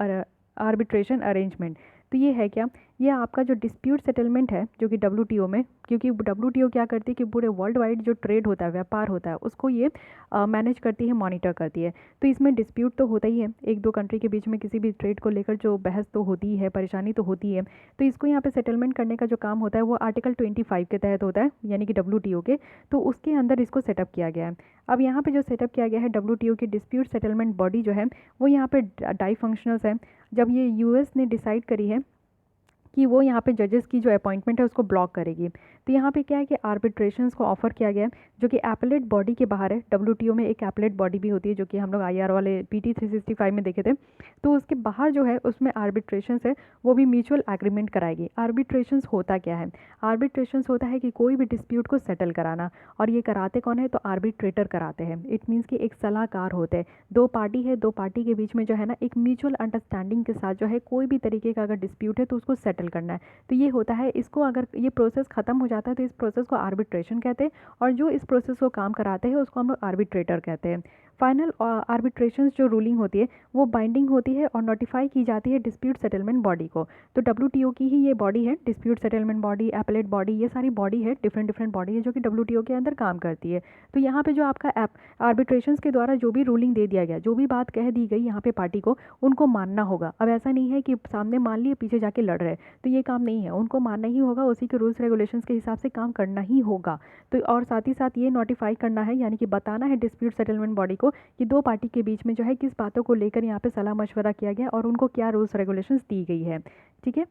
arbitration arrangement. तो ये है क्या, ये आपका जो डिस्प्यूट सेटलमेंट है जो कि WTO में, क्योंकि WTO क्या करती है कि पूरे वर्ल्ड वाइड जो ट्रेड होता है, व्यापार होता है, उसको ये मैनेज करती है, मॉनिटर करती है। तो इसमें डिस्प्यूट तो होता ही है, एक दो कंट्री के बीच में किसी भी ट्रेड को लेकर जो बहस तो होती ही है, परेशानी तो होती है। तो इसको यहाँ पे सेटलमेंट करने का जो काम होता है वो आर्टिकल 25 के तहत होता है, यानी कि WTO के। तो उसके अंदर इसको सेटअप किया गया है। अब यहाँ पे जो सेटअप किया गया है WTO की डिस्प्यूट सेटलमेंट बॉडी जो है वो यहाँ पे डाई फंक्शनल्स है। जब ये US ने डिसाइड करी है कि वो यहाँ पे जजेस की जो अपॉइंटमेंट है उसको ब्लॉक करेगी, तो यहाँ पे क्या है कि आर्बिट्रेशंस को ऑफर किया गया है, जो कि एपलेट बॉडी के बाहर है। WTO में एक एपलेट बॉडी भी होती है, जो कि हम लोग IR वाले PT 365 में देखे थे। तो उसके बाहर जो है उसमें आर्बिट्रेशंस है, वो भी म्यूचुअल एग्रीमेंट कराएगी। आर्बिट्रेशंस होता क्या है, आर्बिट्रेशंस होता है कि कोई भी डिस्प्यूट को सेटल कराना, और ये कराते कौन है, तो आर्बिट्रेटर कराते हैं। इट मीन्स कि एक सलाहकार होते हैं, दो पार्टी है, दो पार्टी के बीच में जो है ना एक म्यूचुअल अंडरस्टैंडिंग के साथ जो है कोई भी तरीके का अगर डिस्प्यूट है तो उसको सेटल करना है। तो ये होता है, इसको अगर ये प्रोसेस खत्म हो जाता है तो इस प्रोसेस को आर्बिट्रेशन कहते हैं, और जो इस प्रोसेस को काम कराते हैं उसको हम लोग आर्बिट्रेटर कहते हैं। फाइनल आर्बिट्रेशंस जो रूलिंग होती है वो बाइंडिंग होती है और नोटिफाई की जाती है डिस्प्यूट सेटलमेंट बॉडी को। तो WTO की ही ये बॉडी है, dispute settlement body, appellate body, ये सारी बॉडी है, डिफरेंट डिफरेंट बॉडी है जो कि WTO के अंदर काम करती है। तो यहाँ पे जो आपका आर्बिट्रेशंस के द्वारा जो भी रूलिंग दे दिया गया, जो भी बात कह दी गई यहाँ पे पार्टी को, उनको मानना होगा। अब ऐसा नहीं है कि सामने मान लिए पीछे जाके लड़ रहे, तो ये काम नहीं है, उनको मानना ही होगा, उसी के रूल्स रेगुलेशंस के हिसाब से काम करना ही होगा। तो और साथ ही साथ ये नोटिफाई करना है, यानी कि बताना है डिस्प्यूट सेटलमेंट बॉडी को कि दो पार्टी के बीच में जो है किस बातों को लेकर यहाँ पे सलाह मशवरा किया गया और उनको क्या रूल्स रेगुलेशंस दी गई है। ठीक है,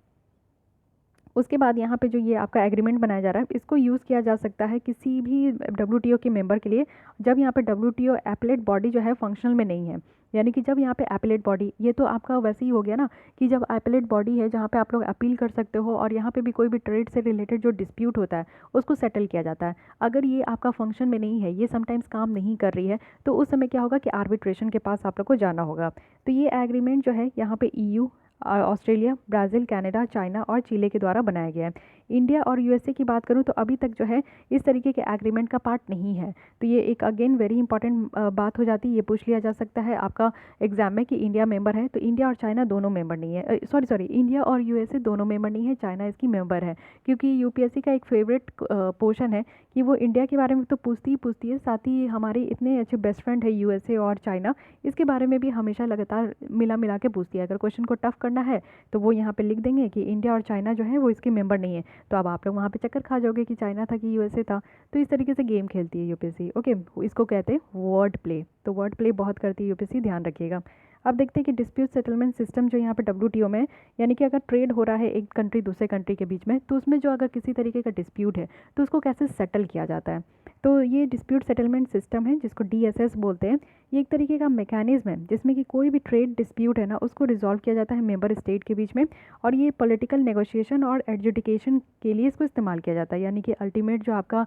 उसके बाद यहाँ पे जो ये आपका एग्रीमेंट बनाया जा रहा है, इसको यूज़ किया जा सकता है किसी भी WTO के मेंबर के लिए जब यहाँ पे WTO एपेलेट बॉडी जो है फंक्शनल में नहीं है। यानी कि जब यहाँ पे एपेलेट बॉडी, ये तो आपका वैसे ही हो गया ना कि जब एपेलेट बॉडी है जहाँ पे आप लोग अपील कर सकते हो और यहाँ पे भी कोई भी ट्रेड से रिलेटेड जो डिस्प्यूट होता है उसको सेटल किया जाता है। अगर ये आपका फंक्शन में नहीं है, ये समटाइम्स काम नहीं कर रही है, तो उस समय क्या होगा कि आर्बिट्रेशन के पास आप लोग को जाना होगा। तो ये एग्रीमेंट जो है यहाँ पे EU, Australia, Brazil, Canada, China और चिले के द्वारा बनाया गया है। इंडिया और USA की बात करूँ तो अभी तक जो है इस तरीके के एग्रीमेंट का पार्ट नहीं है। तो ये एक अगेन वेरी इंपॉर्टेंट बात हो जाती है, ये पूछ लिया जा सकता है आपका एग्जाम में कि इंडिया मेंबर है, तो इंडिया और चाइना दोनों मेंबर नहीं है। सॉरी, इंडिया और USA दोनों मेंबर नहीं है, चाइना इसकी मेंबर है। क्योंकि UPSC का एक फेवरेट पोर्शन है कि वो इंडिया के बारे में तो पूछती है, साथ ही हमारे इतने अच्छे बेस्ट फ्रेंड है USA और चाइना, इसके बारे में भी हमेशा लगातार मिला के पूछती है। अगर क्वेश्चन को टफ करना है तो वो यहाँ पे लिख देंगे कि इंडिया और चाइना जो है वो इसके मेंबर नहीं है, तो अब आप लोग वहाँ पे चक्कर खा जाओगे कि चाइना था कि USA था। तो इस तरीके से गेम खेलती है UPSC। ओके, इसको कहते हैं वर्ड प्ले। तो वर्ड प्ले बहुत करती है UPSC, ध्यान रखिएगा। अब देखते हैं कि डिस्प्यूट सेटलमेंट सिस्टम जो यहाँ पे WTO में, यानी कि अगर ट्रेड हो रहा है एक कंट्री दूसरे कंट्री के बीच में, तो उसमें जो अगर किसी तरीके का डिस्प्यूट है तो उसको कैसे सेटल किया जाता है। तो ये डिस्प्यूट सेटलमेंट सिस्टम है जिसको DSS बोलते हैं। ये एक तरीके का मैकेनिज्म है जिसमें कि कोई भी ट्रेड डिस्प्यूट है ना उसको रिजॉल्व किया जाता है मेंबर स्टेट के बीच में, और ये पॉलिटिकल नेगोशिएशन और एडजुडिकेशन के लिए इसको इस्तेमाल किया जाता है। यानी कि अल्टीमेट जो आपका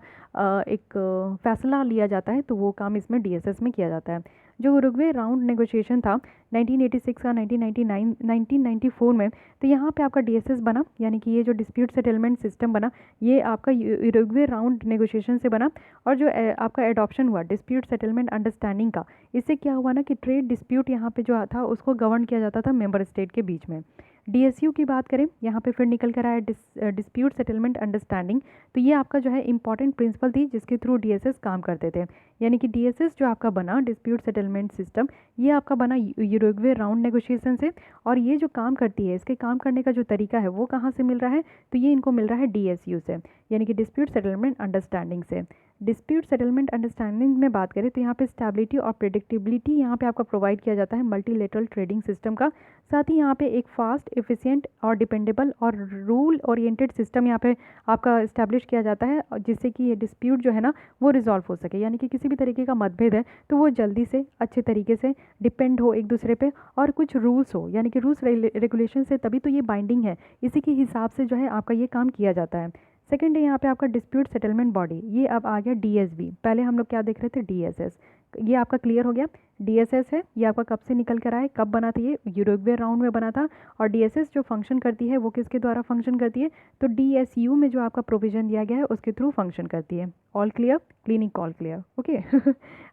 एक फैसला लिया जाता है तो वो काम इसमें DSS में किया जाता है। जो उरुग्वे राउंड नेगोशिएशन था 1986 का 1994 में, तो यहाँ पे आपका DSS बना, यानी कि ये जो डिस्प्यूट सेटलमेंट सिस्टम बना ये आपका उरुग्वे राउंड नेगोशिएशन से बना। और जो आपका एडॉप्शन हुआ डिस्प्यूट सेटलमेंट अंडरस्टैंडिंग का, इससे क्या हुआ ना कि ट्रेड डिस्प्यूट यहाँ पे जो था उसको गवर्न किया जाता था मेंबर स्टेट के बीच में। DSU की बात करें, यहाँ पे फिर निकल कर आया डिस्प्यूट सेटलमेंट अंडरस्टैंडिंग। तो ये आपका जो है इंपॉर्टेंट प्रिंसिपल थी जिसके थ्रू DSS काम करते थे। यानी कि DSS जो आपका बना डिस्प्यूट सेटलमेंट सिस्टम, ये आपका बना उरुग्वे राउंड नेगोशिएशन से। और ये जो काम करती है, इसके काम करने का जो तरीका है वो कहाँ से मिल रहा है, तो ये इनको मिल रहा है DSU से, यानी कि डिस्प्यूट सेटलमेंट अंडरस्टैंडिंग से। डिस्प्यूट सेटलमेंट अंडरस्टैंडिंग में बात करें तो यहाँ पे स्टेबिलिटी और प्रेडिक्टेबिलिटी यहाँ पे आपका प्रोवाइड किया जाता है मल्टीलेटरल ट्रेडिंग सिस्टम का। साथ ही यहाँ पे एक फास्ट, एफिशिएंट और डिपेंडेबल और रूल ओरिएंटेड सिस्टम यहाँ पे आपका इस्टेब्लिश किया जाता है, जिससे कि ये डिस्प्यूट जो है ना वो रिजॉल्व हो सके। यानी कि किसी भी तरीके का मतभेद है तो वो जल्दी से अच्छे तरीके से डिपेंड हो एक दूसरे पे, और कुछ रूल्स हो, यानी कि रूल्स रेगुलेशन से तभी तो ये बाइंडिंग है, इसी के हिसाब से जो है आपका ये काम किया जाता है। सेकेंड है यहाँ पे आपका डिस्प्यूट सेटलमेंट बॉडी, ये अब आ गया DSB। पहले हम लोग क्या देख रहे थे, DSS। ये आपका क्लियर हो गया। DSS है ये आपका कब से निकल कर आए, कब बना था, ये उरुग्वे राउंड में बना था। और DSS जो फंक्शन करती है वो किसके द्वारा फंक्शन करती है, तो DSU में जो आपका प्रोविजन दिया गया है उसके थ्रू फंक्शन करती है। All clear, clinic all clear, okay.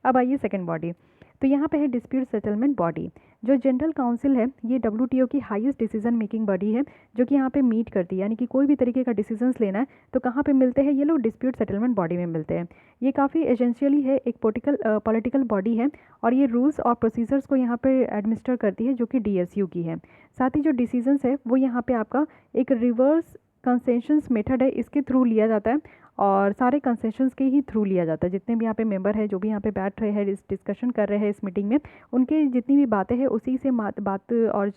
अब आइए सेकेंड बॉडी। तो यहाँ पे है डिस्प्यूट सेटलमेंट बॉडी। जो जनरल काउंसिल है ये WTO की हाईएस्ट डिसीजन मेकिंग बॉडी है, जो कि यहाँ पे मीट करती है। यानी कि कोई भी तरीके का डिसीजंस लेना है तो कहाँ पे मिलते हैं ये लोग, डिस्प्यूट सेटलमेंट बॉडी में मिलते हैं। ये काफ़ी एसेंशियली है, एक पॉलिटिकल बॉडी है, और ये रूल्स और प्रोसीजर्स को यहाँ पे एडमिनिस्टर करती है, जो कि DSU की है। साथ ही जो डिसीजंस है वो यहाँ पे आपका एक रिवर्स कंसेशंस मेथड है, इसके थ्रू लिया जाता है, और सारे कंसेशंस के ही थ्रू लिया जाता है। जितने भी यहाँ पे मेंबर है, जो भी यहाँ पे बैठ रहे हैं, इस डिस्कशन कर रहे हैं इस मीटिंग में, उनके जितनी भी बातें हैं उसी से बात और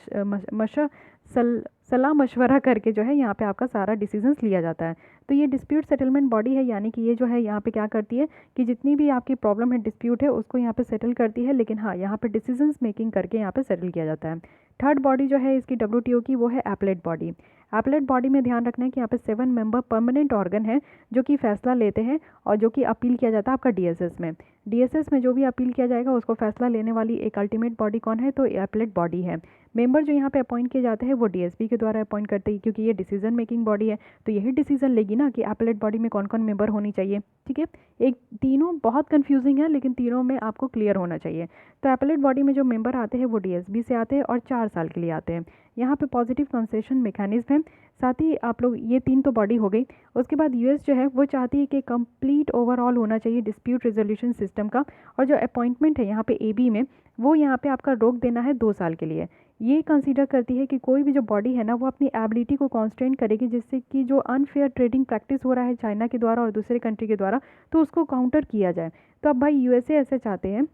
सलाह मशवरा करके जो है यहाँ पे आपका सारा डिसीजंस लिया जाता है। तो ये डिस्प्यूट सेटलमेंट बॉडी है, यानी कि ये जो है यहाँ पे क्या करती है कि जितनी भी आपकी प्रॉब्लम है, डिस्प्यूट है, उसको यहाँ पे सेटल करती है। लेकिन हाँ, यहाँ पे डिसीजंस मेकिंग करके यहाँ पे सेटल किया जाता है। थर्ड बॉडी जो है इसकी WTO की वो है एपेलेट बॉडी। एपेलेट बॉडी में ध्यान रखना है कि यहाँ पे 7 मेंबर परमानेंट ऑर्गन है जो कि फैसला लेते हैं और जो कि अपील किया जाता है आपका डीएसएस में। डीएसएस में जो भी अपील किया जाएगा उसको फैसला लेने वाली एक अल्टीमेट बॉडी कौन है, तो एपेलेट बॉडी है। मेंबर जो यहाँ पे अपॉइंट किए जाते हैं वो डीएसपी के द्वारा अपॉइंट करते हैं, क्योंकि ये डिसीजन मेकिंग बॉडी है, तो यही डिसीजन लेगी ना कि एपेलेट बॉडी में कौन कौन मेंबर होनी चाहिए। ठीक है, एक तीनों बहुत कंफ्यूजिंग है लेकिन तीनों में आपको क्लियर होना चाहिए। तो एपेलेट बॉडी में जो मेंबर आते हैं वो डीएसबी से आते हैं और 4 साल के लिए आते हैं। यहाँ पे पॉजिटिव कंसेशन मैकेनिज्म है। साथ ही आप लोग, ये 3 तो बॉडी हो गई। उसके बाद यूएस जो है वो चाहती है कि कंप्लीट ओवरऑल होना चाहिए डिस्प्यूट रेजोल्यूशन सिस्टम का, और जो अपॉइंटमेंट है यहाँ पे एबी में वो यहाँ पे आपका रोक देना है 2 साल के लिए। ये कंसीडर करती है कि कोई भी जो बॉडी है ना वो अपनी एबिलिटी को कॉन्स्टेंट करेगी, जिससे कि जो अनफेयर ट्रेडिंग प्रैक्टिस हो रहा है चाइना के द्वारा और दूसरे कंट्री के द्वारा, तो उसको काउंटर किया जाए। तो अब भाई यूएसए ऐसे चाहते हैं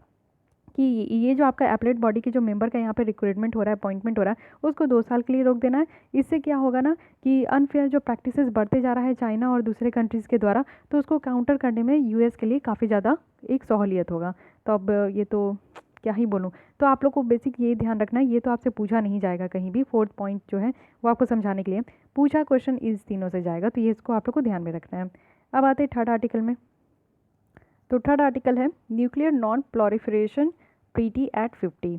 कि ये जो आपका एपेलेट बॉडी के जो मेंबर का यहाँ पे रिक्रूटमेंट हो रहा है, अपॉइंटमेंट हो रहा है, उसको 2 साल के लिए रोक देना है। इससे क्या होगा ना कि अनफेयर जो प्रैक्टिसेस बढ़ते जा रहा है चाइना और दूसरे कंट्रीज़ के द्वारा, तो उसको काउंटर करने में यूएस के लिए काफ़ी ज़्यादा एक सहूलियत होगा। तो अब ये तो क्या ही बोलूँ। तो आप लोग को बेसिक ये ध्यान रखना है, ये तो आपसे पूछा नहीं जाएगा कहीं भी। 4th पॉइंट जो है वो आपको समझाने के लिए पूछा क्वेश्चन इस तीनों से जाएगा, तो ये इसको आप लोग को ध्यान में रखना है। अब आते हैं 3rd आर्टिकल में। तो 3rd आर्टिकल है न्यूक्लियर नॉन प्लॉरिफरेशन ट्रीटी एट 50।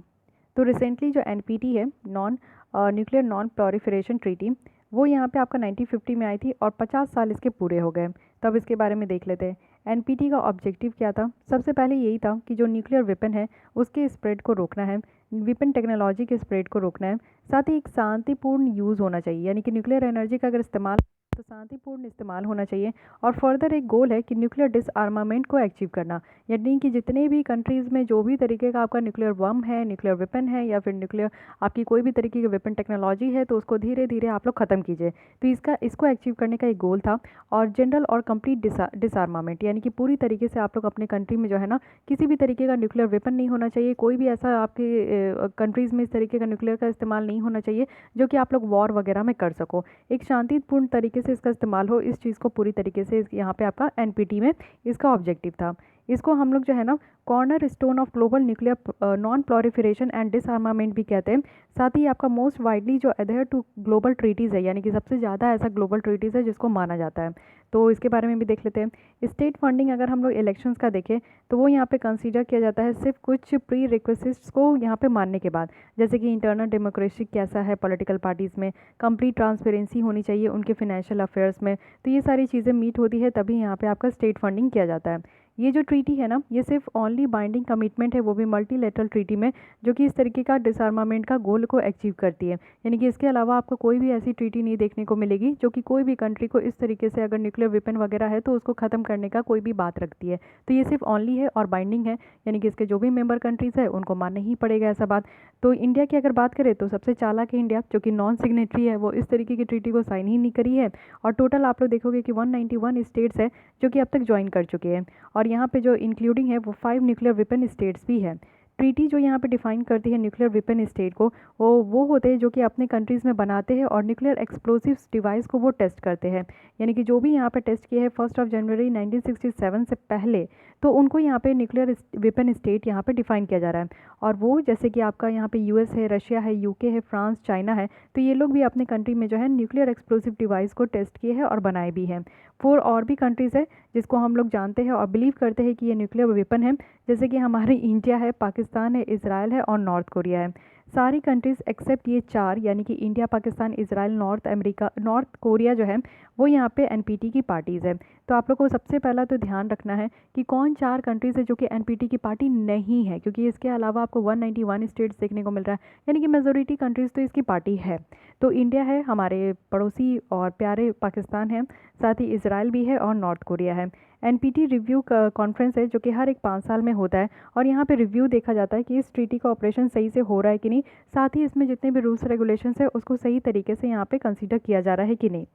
तो रिसेंटली जो एनपीटी है, न्यूक्लियर नॉन प्लॉरिफरेशन ट्रीटी, वो यहाँ पे आपका 1950 में आई थी और 50 साल इसके पूरे हो गए। तो अब इसके बारे में देख लेते हैं। एनपीटी का ऑब्जेक्टिव क्या था? सबसे पहले यही था कि जो न्यूक्लियर वेपन है उसके स्प्रेड को रोकना है, वेपन टेक्नोलॉजी के स्प्रेड को रोकना है। साथ ही एक शांतिपूर्ण यूज़ होना चाहिए, यानी कि न्यूक्लियर एनर्जी का अगर इस्तेमाल तो शांतिपूर्ण इस्तेमाल होना चाहिए। और फर्दर एक गोल है कि न्यूक्लियर डिसआर्मामेंट को अचीव करना, यानी कि जितने भी कंट्रीज़ में जो भी तरीके का आपका न्यूक्लियर बम है, न्यूक्लियर वेपन है, या फिर न्यूक्लियर आपकी कोई भी तरीके की वेपन टेक्नोलॉजी है, तो उसको धीरे धीरे आप लोग ख़त्म कीजिए। तो इसको अचीव करने का एक गोल था। और जनरल और कंप्लीट डिसआर्मामेंट, यानी कि पूरी तरीके से आप लोग अपने कंट्री में जो है ना किसी भी तरीके का न्यूक्लियर वेपन नहीं होना चाहिए। कोई भी ऐसा आपके कंट्रीज़ में इस तरीके का न्यूक्लियर का इस्तेमाल नहीं होना चाहिए जो कि आप लोग वॉर वगैरह में कर सको। एक शांतिपूर्ण तरीके से इसका इस्तेमाल हो, इस चीज़ को पूरी तरीके से यहाँ पे आपका एनपीटी में इसका ऑब्जेक्टिव था। इसको हम लोग जो है ना cornerstone of global nuclear non proliferation and disarmament भी कहते हैं। साथ ही आपका मोस्ट वाइडली जो अधेयर टू ग्लोबल ट्रीटीज़ है, यानी कि सबसे ज़्यादा ऐसा ग्लोबल ट्रीटीज़ है जिसको माना जाता है। तो इसके बारे में भी देख लेते हैं। स्टेट फंडिंग अगर हम लोग इलेक्शंस का देखें तो वो यहाँ पे कंसीडर किया जाता है सिर्फ कुछ प्री रिक्वेसिट्स को यहाँ पे मानने के बाद, जैसे कि इंटरनल डेमोक्रेसी कैसा है पॉलिटिकल पार्टीज़ में, कंप्लीट ट्रांसपेरेंसी होनी चाहिए उनके फाइनेंशियल अफेयर्स में। तो ये सारी चीज़ें मीट होती है तभी यहाँ पे आपका स्टेट फंडिंग किया जाता है। ये जो ट्रीटी है ना ये सिर्फ ओनली बाइंडिंग कमिटमेंट है, वो भी मल्टीलेटरल ट्रीटी में, जो कि इस तरीके का डिसआर्मामेंट का गोल को अचीव करती है। यानी कि इसके अलावा आपको कोई भी ऐसी ट्रीटी नहीं देखने को मिलेगी जो कि कोई भी कंट्री को इस तरीके से अगर न्यूक्लियर वेपन वगैरह है तो उसको ख़त्म करने का कोई भी बात रखती है। तो ये सिर्फ ओनली है और बाइंडिंग है, यानी कि इसके जो भी मेंबर कंट्रीज़ है उनको मानना ही पड़ेगा ऐसा बात। तो इंडिया की अगर बात करें तो सबसे चालाक है इंडिया, जो कि नॉन सिग्नेटरी है, वो इस तरीके की ट्रीटी को साइन ही नहीं करी है। और टोटल आप लोग देखोगे कि 191 स्टेट्स है जो कि अब तक ज्वाइन कर चुके हैं। और यहाँ पे जो इंक्लूडिंग है वो 5 न्यूक्लियर वेपन स्टेट्स भी है। ट्रीटी जो यहाँ पे डिफाइन करती है न्यूक्लियर वेपन स्टेट को, वो होते हैं जो कि अपने कंट्रीज़ में बनाते हैं और न्यूक्लियर एक्सप्लोसिव्स डिवाइस को वो टेस्ट करते हैं। यानी कि जो भी यहाँ पे टेस्ट किए हैं 1 जनवरी 1967 से पहले, तो उनको यहाँ पे न्यूक्लियर वेपन स्टेट यहाँ पे डिफाइन किया जा रहा है। और वो जैसे कि आपका यहाँ पे यूएस है, रशिया है, यूके है, फ्रांस, चाइना है, तो ये लोग भी अपने कंट्री में जो है न्यूक्लियर एक्सप्लोसिव डिवाइस को टेस्ट किए हैं और बनाए भी हैं। 4 और भी कंट्रीज़ है जिसको हम लोग जानते हैं और बिलीव करते हैं कि ये न्यूक्लियर वेपन है, जैसे कि हमारी इंडिया है, पाकिस्तान है, इजराइल है और नॉर्थ कोरिया है। सारी कंट्रीज़ एक्सेप्ट ये 4, यानी कि India, Pakistan, Israel, north Korea जो है वो यहाँ पे एनपीटी की पार्टीज़ है। तो आप लोग को सबसे पहला तो ध्यान रखना है कि कौन 4 कंट्रीज़ है जो कि एनपीटी की पार्टी नहीं है, क्योंकि इसके अलावा आपको 191 स्टेट्स देखने को मिल रहा है, यानी कि मेजोरिटी कंट्रीज़ तो इसकी पार्टी है। तो इंडिया है, हमारे पड़ोसी और प्यारे पाकिस्तान है, साथ ही इजराइल भी है और नॉर्थ कोरिया है। एनपीटी रिव्यू कॉन्फ्रेंस है जो कि हर एक 5 साल में होता है और यहाँ पे रिव्यू देखा जाता है कि इस ट्रीटी का ऑपरेशन सही से हो रहा है कि नहीं, साथ ही इसमें जितने भी रूल्स रेगुलेशंस है उसको सही तरीके से यहाँ पे कंसीडर किया जा रहा है कि नहीं।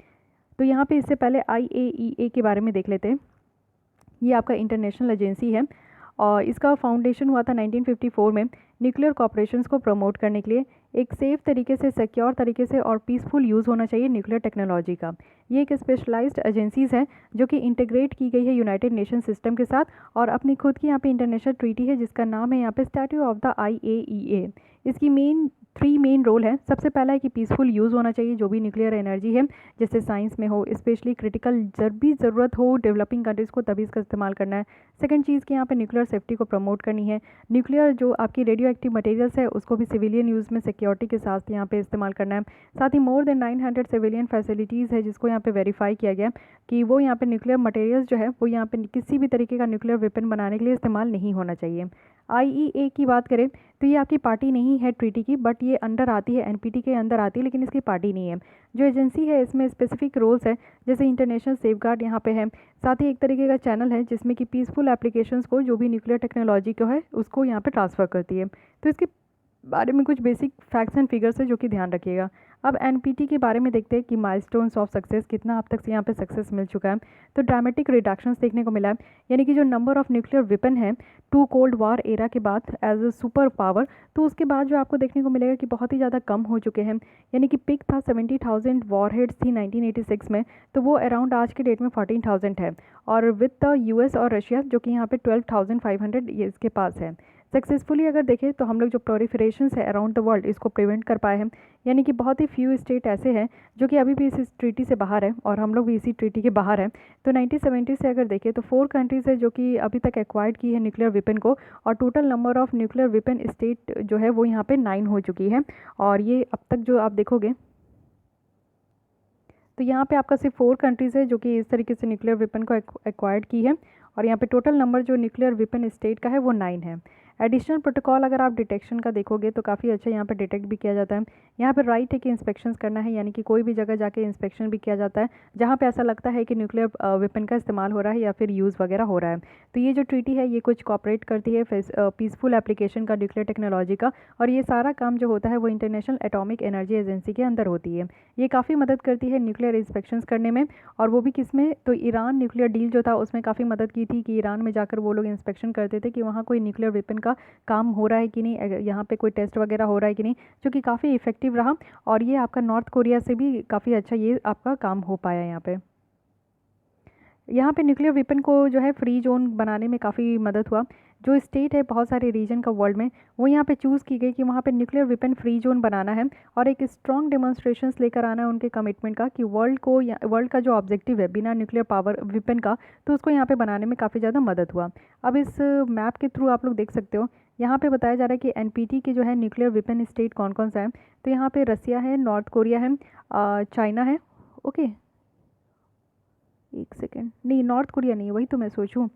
तो यहाँ पे इससे पहले IAEA के बारे में देख लेते हैं। ये आपका इंटरनेशनल एजेंसी है और इसका फाउंडेशन हुआ था 1954 में न्यूक्लियर कॉपरेशंस को प्रमोट करने के लिए। एक सेफ तरीके से, सिक्योर तरीके से और पीसफुल यूज़ होना चाहिए न्यूक्लियर टेक्नोलॉजी का। ये एक स्पेशलाइज्ड एजेंसीज़ है जो कि इंटीग्रेट की गई है यूनाइटेड नेशन सिस्टम के साथ और अपनी खुद की यहाँ पे इंटरनेशनल ट्रीटी है जिसका नाम है यहाँ पे स्टैट्यूट ऑफ द IAEA। इसकी थ्री मेन रोल है। सबसे पहला है कि पीसफुल यूज़ होना चाहिए जो भी न्यूक्लियर एनर्जी है, जैसे साइंस में हो, स्पेशली क्रिटिकल जब भी ज़रूरत हो डेवलपिंग कंट्रीज़ को तभी इसका इस्तेमाल करना है। सेकंड चीज़ कि यहाँ पे न्यूक्लियर सेफ्टी को प्रमोट करनी है। न्यूक्लियर जो आपकी रेडियो एक्टिव मटेरियल्स है उसको भी सिविलियन यूज़ में सिक्योरिटी के साथ यहाँ पे इस्तेमाल करना है। साथ ही मोर देन 900 सिविलियन फैसिलिटीज़ है जिसको यहाँ पे वेरीफाई किया गया कि वो यहाँ पे न्यूक्लियर मटेरियल्स जो है वो यहाँ पे किसी भी तरीके का न्यूक्लियर वेपन बनाने के लिए इस्तेमाल नहीं होना चाहिए। IAEA की बात करें तो ये आपकी पार्टी नहीं है ट्रीटी की, बट ये अंडर आती है, NPT के अंदर आती है, लेकिन इसकी पार्टी नहीं है। जो एजेंसी है इसमें स्पेसिफिक रोल्स है, जैसे इंटरनेशनल सेफगार्ड यहाँ पे है। साथ ही एक तरीके का चैनल है जिसमें कि पीसफुल एप्लीकेशंस को जो भी न्यूक्लियर टेक्नोलॉजी को है उसको यहाँ पे ट्रांसफ़र करती है। तो इसके बारे में कुछ बेसिक फैक्ट्स एंड फिगर्स है जो कि ध्यान रखिएगा। अब NPT के बारे में देखते हैं कि माइलस्टोन्स ऑफ सक्सेस, कितना अब तक से यहाँ पे सक्सेस मिल चुका है। तो ड्रामेटिक रिडक्शंस देखने को मिला है, यानी कि जो नंबर ऑफ न्यूक्लियर वेपन है टू कोल्ड वॉर एरा के बाद एज अ सुपर पावर, तो उसके बाद जो आपको देखने को मिलेगा कि बहुत ही ज़्यादा कम हो चुके हैं। यानी कि पिक था 70,000 वॉरहेड्स थी 1986 में, तो वो अराउंड आज के डेट में 14,000 है। और विद द US और रशिया जो कि यहाँ पे 12,500 ये इसके पास है। सक्सेसफुली अगर देखें तो हम लोग जो प्रोलिफरेशंस है अराउंड द वर्ल्ड इसको प्रिवेंट कर पाए हैं। यानी कि बहुत ही फ्यू स्टेट ऐसे हैं जो कि अभी भी इस ट्रीटी से बाहर है और हम लोग भी इसी ट्रीटी के बाहर हैं। तो 1970 से अगर देखें तो 4 कंट्रीज़ है जो कि अभी तक एक्वायर्ड की है न्यूक्लियर वेपन को, और total number of nuclear weapon state जो है वो यहाँ पे 9 हो चुकी है। और ये अब तक जो आप देखोगे तो यहाँ पे आपका सिर्फ 4 कंट्रीज़ है जो कि इस तरीके से न्यूक्लियर वेपन को एक्वायर्ड की है, और यहाँ पे टोटल नंबर जो न्यूक्लियर वेपन स्टेट का है वो 9 है। एडिशनल प्रोटोकॉल अगर आप डिटेक्शन का देखोगे तो काफ़ी अच्छा यहाँ पे डिटेक्ट भी किया जाता है। यहाँ पे राइट है कि इंस्पेक्शंस करना है, यानी कि कोई भी जगह जाके इंस्पेक्शन भी किया जाता है जहाँ पे ऐसा लगता है कि न्यूक्लियर वेपन का इस्तेमाल हो रहा है या फिर यूज़ वगैरह हो रहा है। तो ये जो ट्रीटी है ये कुछ कॉपरेट करती है पीसफुल एप्लीकेशन का न्यूक्लियर टेक्नोलॉजी का, और ये सारा काम जो होता है वो इंटरनेशनल एटॉमिक एनर्जी एजेंसी के अंदर होती है। ये काफ़ी मदद करती है न्यूक्लियर इंस्पेक्शंस करने में, और वो भी किस में, तो ईरान न्यूक्लियर डील जो था उसमें काफ़ी मदद की थी कि ईरान में जाकर वो लोग इंस्पेक्शन करते थे कि वहाँ कोई न्यूक्लियर वेपन का काम हो रहा है कि नहीं, यहाँ पे कोई टेस्ट वगैरह हो रहा है कि नहीं, जो कि काफ़ी इफेक्टिव रहा। और ये आपका नॉर्थ कोरिया से भी काफ़ी अच्छा ये आपका काम हो पाया। यहाँ पे न्यूक्लियर वेपन को जो है फ्री जोन बनाने में काफ़ी मदद हुआ। जो स्टेट है बहुत सारे रीजन का वर्ल्ड में, वो यहाँ पे चूज़ की गई कि वहाँ पे न्यूक्लियर वेपन फ्री जोन बनाना है, और एक स्ट्रॉन्ग डेमोन्स्ट्रेशंस लेकर आना है उनके कमिटमेंट का कि वर्ल्ड का जो ऑब्जेक्टिव है बिना न्यूक्लियर पावर वेपन का, तो उसको यहाँ पे बनाने में काफ़ी ज़्यादा मदद हुआ। अब इस मैप के थ्रू आप लोग देख सकते हो, यहाँ पे बताया जा रहा है कि NPT के जो है न्यूक्लियर वेपन स्टेट कौन कौन सा है। तो यहाँ पे रसिया है, नॉर्थ कोरिया है, चाइना है, ओके एक सेकेंड, नहीं नॉर्थ कोरिया नहीं, वही तो मैं सोचूं।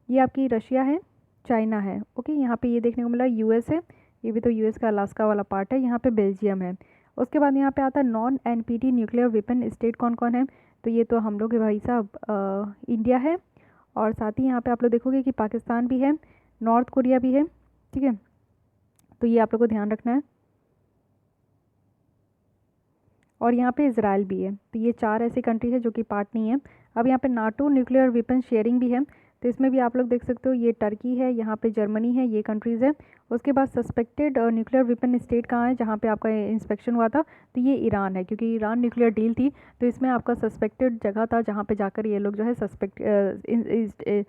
ये आपकी रशिया है, चाइना है, ओके। यहाँ पे ये देखने को मिला US है, ये भी तो US का अलास्का वाला पार्ट है। यहाँ पे बेल्जियम है। उसके बाद यहाँ पे आता है non NPT nuclear weapon state कौन कौन है। तो ये तो हम लोग भाई साहब इंडिया है, और साथ ही यहाँ पे आप लोग देखोगे कि पाकिस्तान भी है, नॉर्थ कोरिया भी है, ठीक है। तो ये आप लोग को ध्यान रखना है। और यहाँ पे इसराइल भी है। तो ये 4 ऐसी कंट्री है जो कि पार्ट नहीं है। अब यहाँ पे नाटो न्यूक्लियर वेपन शेयरिंग भी है, तो इसमें भी आप लोग देख सकते हो, ये टर्की है, यहाँ पे जर्मनी है, ये कंट्रीज़ है। उसके बाद सस्पेक्टेड न्यूक्लियर वेपन स्टेट कहाँ है जहाँ पे आपका इंस्पेक्शन हुआ था, तो ये ईरान है, क्योंकि ईरान न्यूक्लियर डील थी, तो इसमें आपका सस्पेक्टेड जगह था जहाँ पे जाकर ये लोग जो है